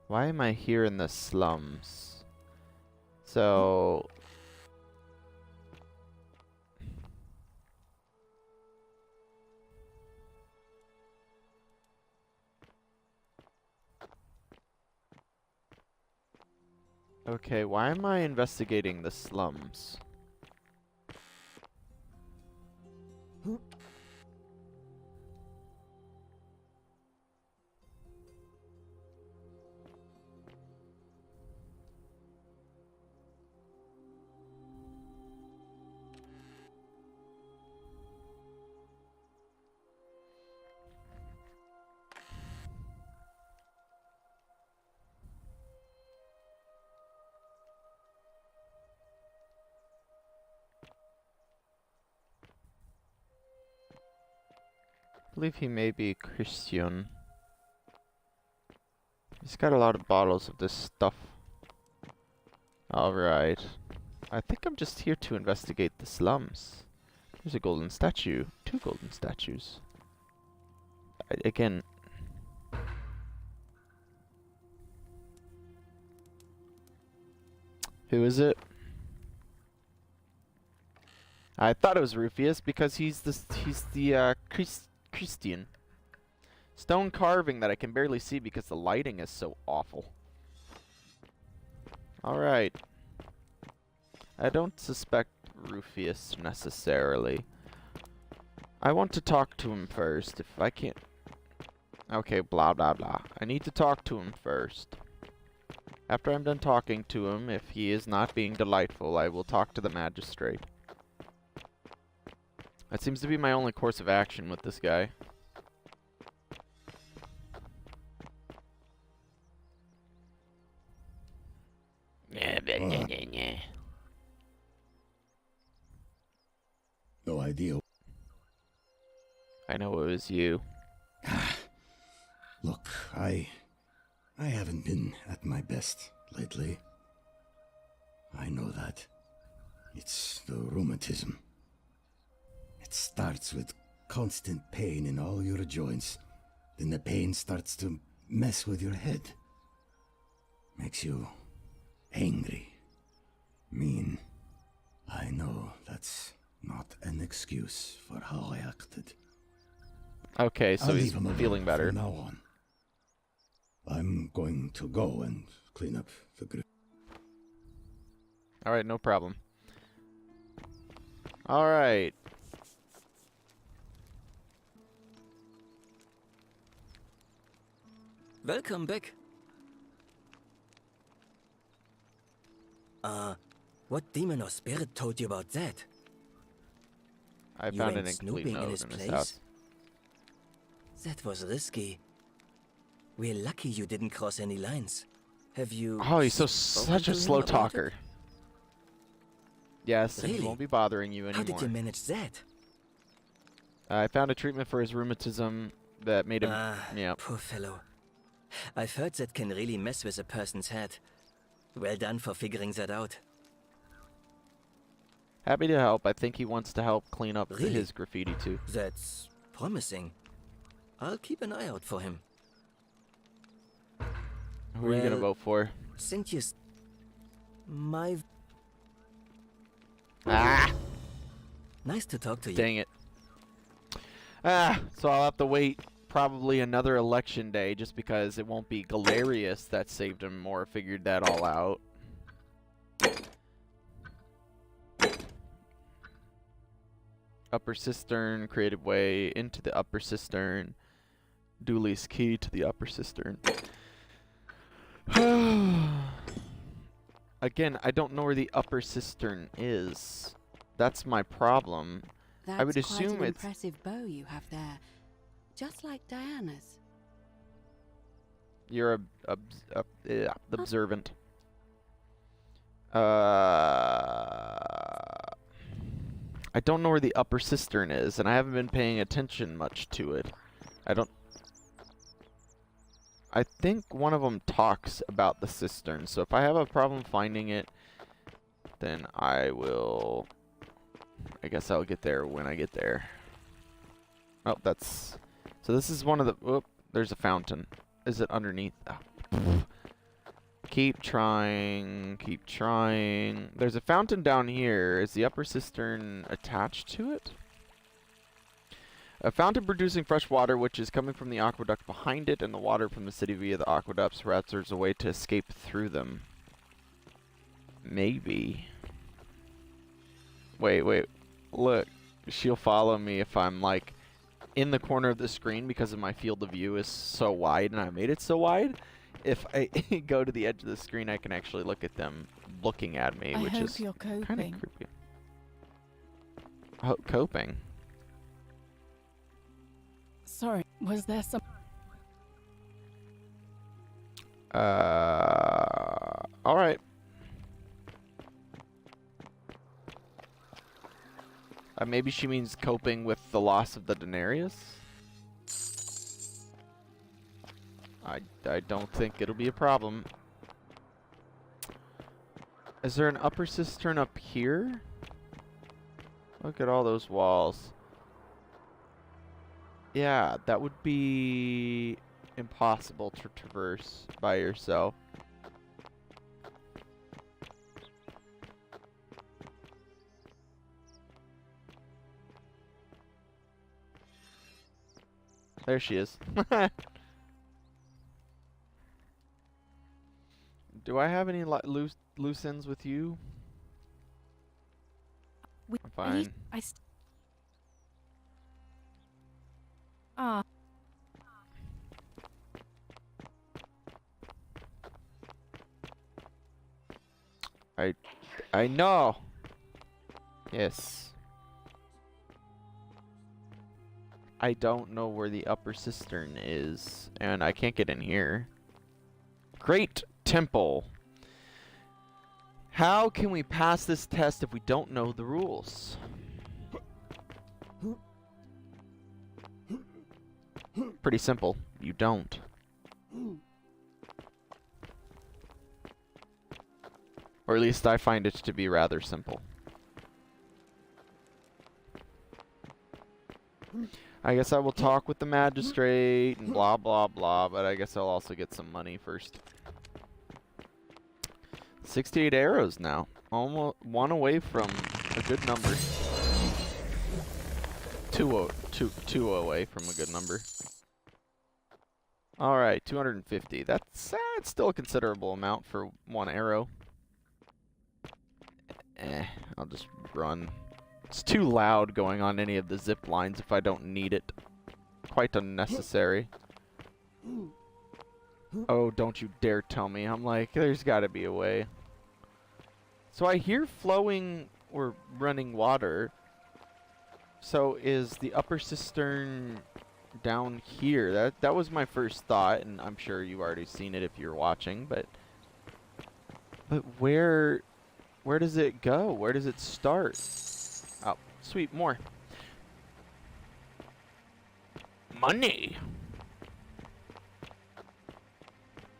Why am I here in the slums? So... Okay, why am I investigating the slums? believe he may be Christian. He's got a lot of bottles of this stuff. Alright. I think I'm just here to investigate the slums. There's a golden statue. 2 golden statues. Again... Who is it? I thought it was Rufius because he's the Christian. Stone carving that I can barely see because the lighting is so awful. Alright. I don't suspect Rufius necessarily. I want to talk to him first. If I can't... Okay, blah blah blah. I need to talk to him first. After I'm done talking to him, if he is not being delightful, I will talk to the magistrate. That seems to be my only course of action with this guy. No idea. I know it was you. Look, I haven't been at my best lately. I know that. It's the rheumatism. It starts with constant pain in all your joints. Then the pain starts to mess with your head. Makes you angry, mean. I know that's not an excuse for how I acted. Okay, so I'll he's leave him feeling alone better. from now on. I'm going to go and clean up the grip. Alright, no problem. Alright. Welcome back. What demon or spirit told you about that? I You found went an incomplete snooping in note his in his place? house. That was risky. We're lucky you didn't cross any lines. Have you... Oh, he's spoken such to a him slow about it? talker. Yes, and he Really? won't be bothering you How anymore. did you manage that? I found a treatment for his rheumatism that made him... Ah, yeah. poor fellow. I've heard that can really mess with a person's head. Well done for figuring that out. Happy to help. I think he wants to help clean up Really? his graffiti too. That's promising. I'll keep an eye out for him. Who are you gonna Well, vote for? Cynthia's... My... Ah! Nice to talk to you. Dang it. Ah, so I'll have to wait probably another election day just because it won't be Galerius that saved him or figured that all out. Upper Cistern, Creative Way, into the Upper Cistern. Dooley's key to the Upper Cistern. Again, I don't know where the Upper Cistern is. That's my problem. That's I would assume quite an it's... impressive bow you have there. Just like Diana's. You're observant. I don't know where the Upper Cistern is, and I haven't been paying attention much to it. I think one of them talks about the cistern, so if I have a problem finding it, then I will... I guess I'll get there when I get there. Oh, that's... So this is one of the... Whoop, there's a fountain. Is it underneath? Oh. Keep trying, keep trying. There's a fountain down here. Is the Upper Cistern attached to it? A fountain producing fresh water which is coming from the aqueduct behind it, and the water from the city via the aqueducts. Perhaps there's a way to escape through them. Maybe. Wait. Look. She'll follow me if I'm, like, in the corner of the screen because of my field of view is so wide, and I made it so wide. If I go to the edge of the screen, I can actually look at them looking at me, which is you're kind of coping. creepy. Oh, coping? Sorry, was there some... Alright. Maybe she means coping with the loss of the denarius? I don't think it'll be a problem. Is there an upper cistern up here? Look at all those walls. Yeah, that would be impossible to traverse by yourself. There she is. Do I have any loose ends with you? I'm fine. Ah. I know. Yes. I don't know where the upper cistern is, and I can't get in here. Great Temple. How can we pass this test if we don't know the rules? Pretty simple. You don't. Or at least I find it to be rather simple. I guess I will talk with the magistrate and blah blah blah, but I guess I'll also get some money first. 68 arrows now. Almost one away from a good number. Two away from a good number. Alright, 250. That's still a considerable amount for one arrow. I'll just run. It's too loud going on any of the zip lines if I don't need it. Quite unnecessary. Oh, don't you dare tell me. I'm like, there's gotta be a way. So I hear flowing or running water. So is the upper cistern down here? That was my first thought, and I'm sure you've already seen it if you're watching, but where does it go? Where does it start? Oh, sweet, more. Money!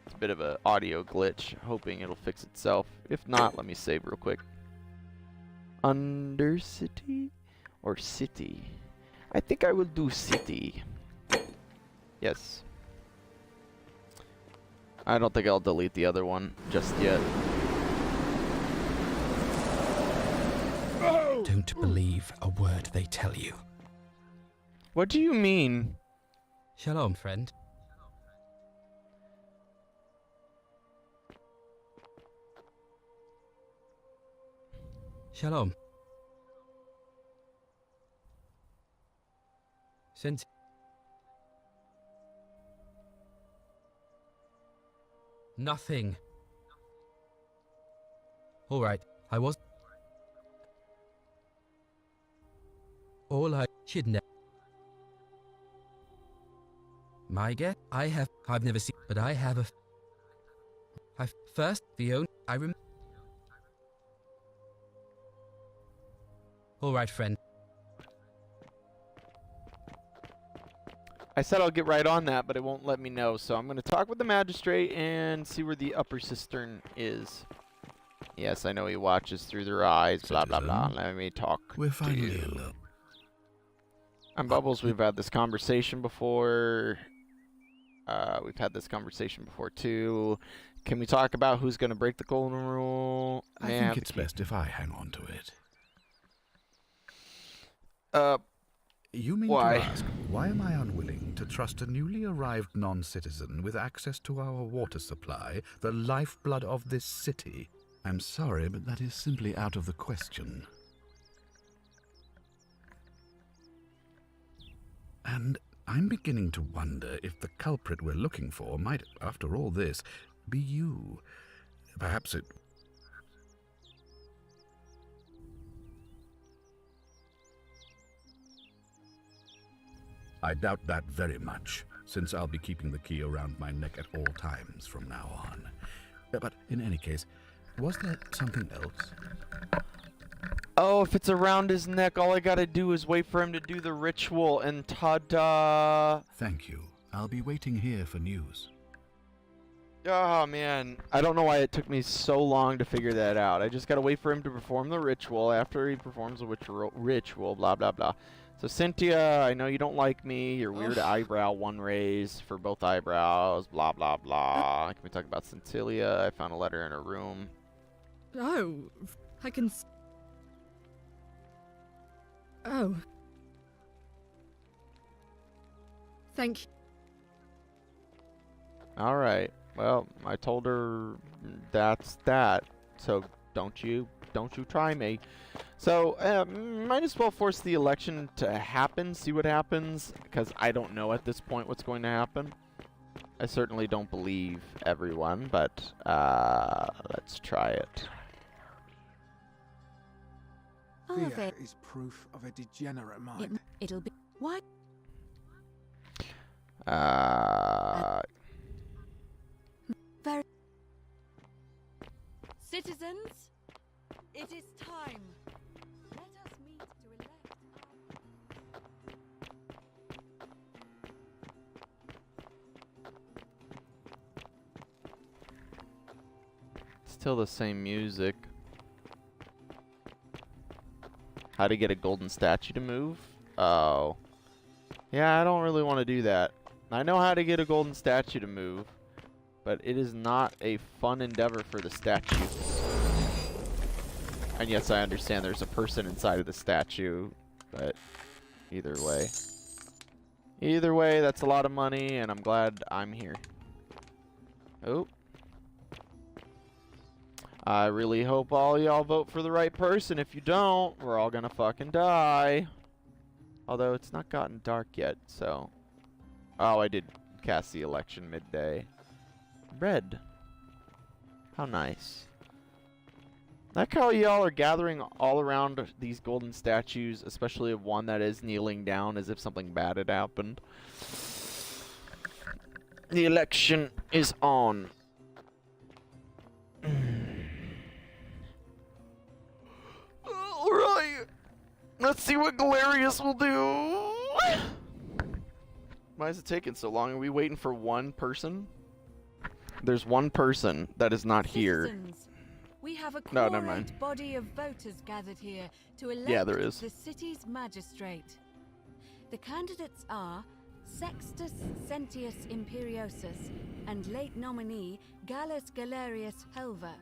It's a bit of an audio glitch, hoping it'll fix itself. If not, let me save real quick. Undercity or city? I think I will do city. Yes. I don't think I'll delete the other one just yet. Don't believe a word they tell you. What do you mean? Shalom, friend. Shalom. Since nothing. All right, I was. All I should know. My guess, I've never seen, but I have first, the only, I remember. All right, friend. I said I'll get right on that, but it won't let me know, so I'm going to talk with the magistrate and see where the upper cistern is. Yes, I know he watches through their eyes, blah, blah, blah. Let me talk We're to finally you. alone. I'm Bubbles. We've had this conversation before. We've had this conversation before, too. Can we talk about who's going to break the golden rule? I think it's best if I hang on to it. You mean why? to ask, why am I unwilling to trust a newly arrived non-citizen with access to our water supply, the lifeblood of this city? I'm sorry, but that is simply out of the question. And I'm beginning to wonder if the culprit we're looking for might, after all this, be you. Perhaps it... I doubt that very much, since I'll be keeping the key around my neck at all times from now on. But in any case, was there something else? Oh, if it's around his neck, all I gotta do is wait for him to do the ritual, and ta-da! Thank you. I'll be waiting here for news. Oh man, I don't know why it took me so long to figure that out. I just gotta wait for him to perform the ritual. After he performs the ritual, blah blah blah. So Cynthia, I know you don't like me. Your weird eyebrow one raise for both eyebrows, blah blah blah. Can we talk about Cynthia? I found a letter in her room. Oh, I can. Oh. Thank you. All right. Well, I told her that's that. So don't you try me. So might as well force the election to happen. See what happens, because I don't know at this point what's going to happen. I certainly don't believe everyone, but let's try it. Fear is proof of a degenerate mind. It'll be what? Very. Citizens, it is time. Let us meet to elect Still the same music. How to get a golden statue to move? Oh. Yeah, I don't really want to do that. I know how to get a golden statue to move, but it is not a fun endeavor for the statue. And yes, I understand there's a person inside of the statue, but either way. Either way, that's a lot of money, and I'm glad I'm here. Oh. I really hope all y'all vote for the right person. If you don't, we're all gonna fucking die. Although it's not gotten dark yet, so... Oh, I did cast the election midday. Red. How nice. Like how y'all are gathering all around these golden statues, especially of one that is kneeling down as if something bad had happened. The election is on. Alright. Let's see what Galerius will do. Why is it taking so long? Are we waiting for one person? There's one person that is not here. Citizens, we have a No, never mind. body of voters gathered here to elect there is. the city's magistrate. The candidates are Sextus Sentius Imperiosus and late nominee Gallus Galerius Helver.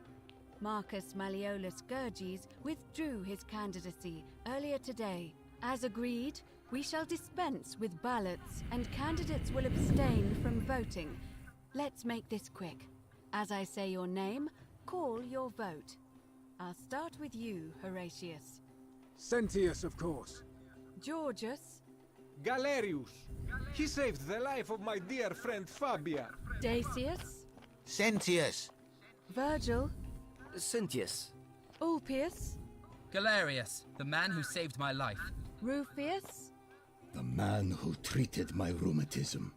Marcus Malleolus Gurges withdrew his candidacy earlier today. As agreed, we shall dispense with ballots and candidates will abstain from voting. Let's make this quick. As I say your name, call your vote. I'll start with you, Horatius. Sentius, of course. Georgius. Galerius. He saved the life of my dear friend Fabia. Dacius. Sentius. Virgil. Cynthius. Ulpius. Galerius, the man who saved my life. Rufius. The man who treated my rheumatism.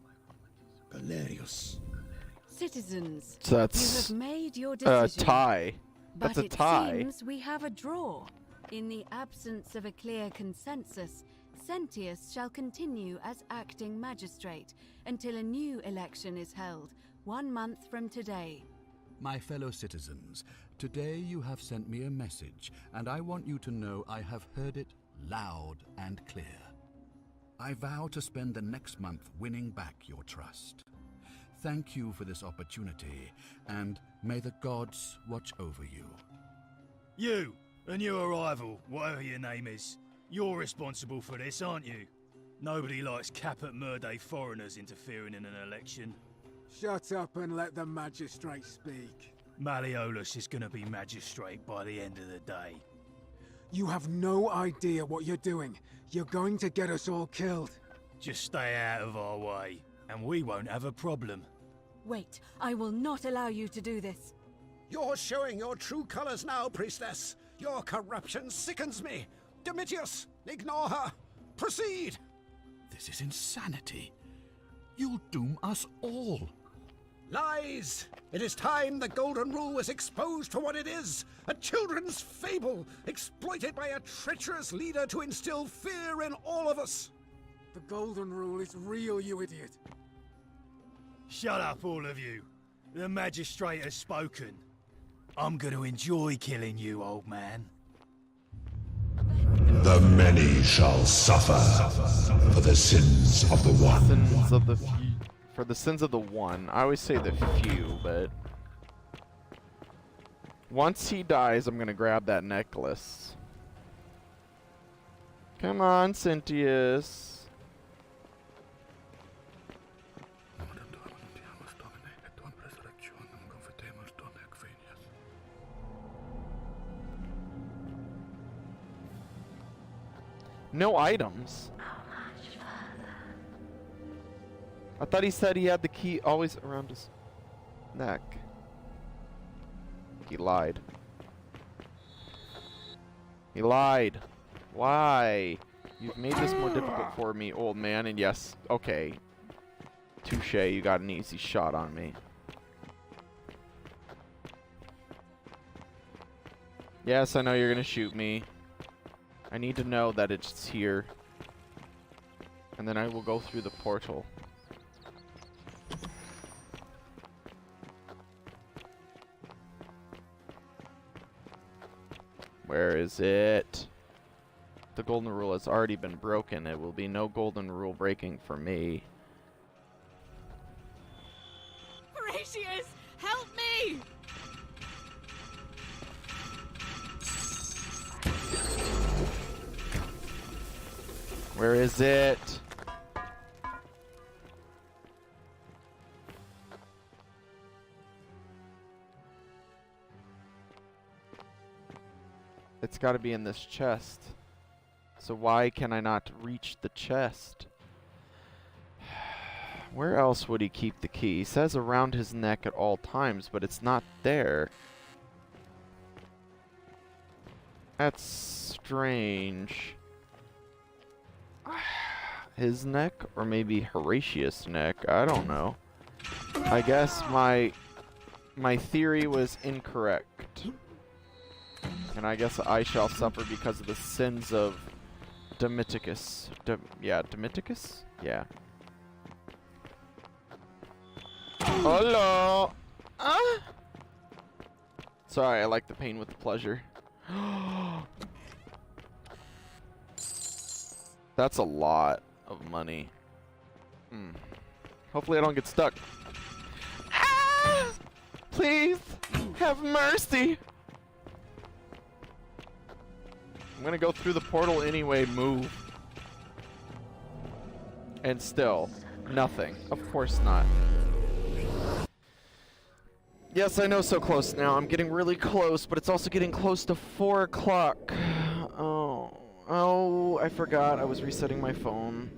Galerius. Citizens, So that's you have made your decision. tie. But That's a it tie. seems we have a draw. In the absence of a clear consensus, Sentius shall continue as acting magistrate until a new election is held, 1 month from today. My fellow citizens, today you have sent me a message, and I want you to know I have heard it loud and clear. I vow to spend the next month winning back your trust. Thank you for this opportunity, and may the gods watch over you. You, a new arrival, whatever your name is, you're responsible for this, aren't you? Nobody likes Caput Murday foreigners interfering in an election. Shut up and let the magistrate speak. Malleolus is gonna be magistrate by the end of the day. You have no idea what you're doing. You're going to get us all killed. Just stay out of our way, and we won't have a problem. Wait, I will not allow you to do this. You're showing your true colors now, priestess. Your corruption sickens me. Domitius, ignore her. Proceed. This is insanity. You'll doom us all. Lies! It is time the Golden Rule was exposed for what it is, a children's fable, exploited by a treacherous leader to instill fear in all of us. The Golden Rule is real, you idiot. Shut up, all of you. The magistrate has spoken. I'm going to enjoy killing you, old man. The many shall suffer for the sins of the one. Sins of the few. For the sins of the one. I always say the few, but once he dies, I'm gonna grab that necklace. Come on, Cynthius. No items. I thought he said he had the key always around his neck. He lied. He lied. Why? You've made this more difficult for me, old man, and yes, okay. Touche, you got an easy shot on me. Yes, I know you're gonna shoot me. I need to know that it's here. And then I will go through the portal. Where is it? The golden rule has already been broken. It will be no golden rule breaking for me. Horatius, help me! Where is it? It's got to be in this chest. So why can I not reach the chest? Where else would he keep the key? He says around his neck at all times, but it's not there. That's strange. His neck? Or maybe Horatius' neck? I don't know. I guess my theory was incorrect. And I guess I shall suffer because of the sins of Domiticus. Domiticus? Yeah. Hello! Sorry, I like the pain with the pleasure. That's a lot of money. Hopefully I don't get stuck. Please! Have mercy! I'm gonna go through the portal anyway, move. And still, nothing. Of course not. Yes, I know, so close now. I'm getting really close, but it's also getting close to 4 o'clock. Oh, I forgot I was resetting my phone.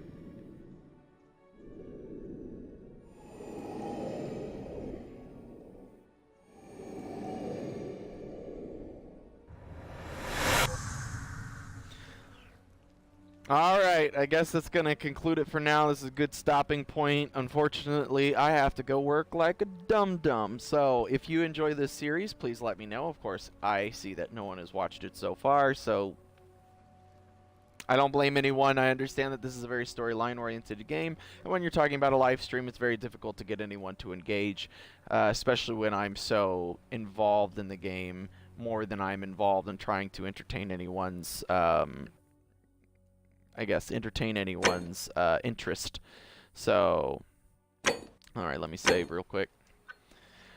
Alright, I guess that's going to conclude it for now. This is a good stopping point. Unfortunately, I have to go work like a dum-dum. So, if you enjoy this series, please let me know. Of course, I see that no one has watched it so far, so I don't blame anyone. I understand that this is a very storyline-oriented game, and when you're talking about a live stream, it's very difficult to get anyone to engage, especially when I'm so involved in the game more than I'm involved in trying to entertain anyone's interest. So, alright, let me save real quick.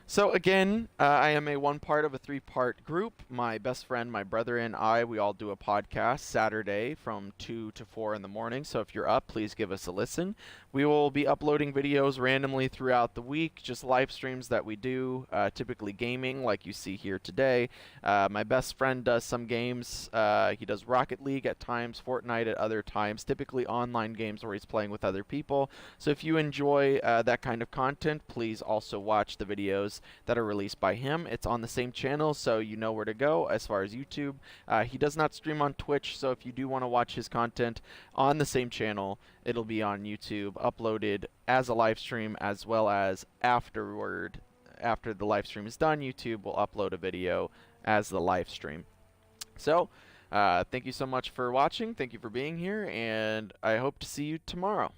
So again, I am a one part of a 3-part group. My best friend, my brother, and I, we all do a podcast Saturday from 2 to 4 in the morning. So if you're up, please give us a listen. We will be uploading videos randomly throughout the week, just live streams that we do, typically gaming like you see here today. My best friend does some games. He does Rocket League at times, Fortnite at other times, typically online games where he's playing with other people. So if you enjoy that kind of content, please also watch the videos that are released by him. It's on the same channel, so you know where to go as far as YouTube. He does not stream on Twitch, so if you do want to watch his content on the same channel, it'll be on YouTube, uploaded as a live stream, as well as afterward. After the live stream is done, YouTube will upload a video as the live stream. So, thank you so much for watching. Thank you for being here, and I hope to see you tomorrow.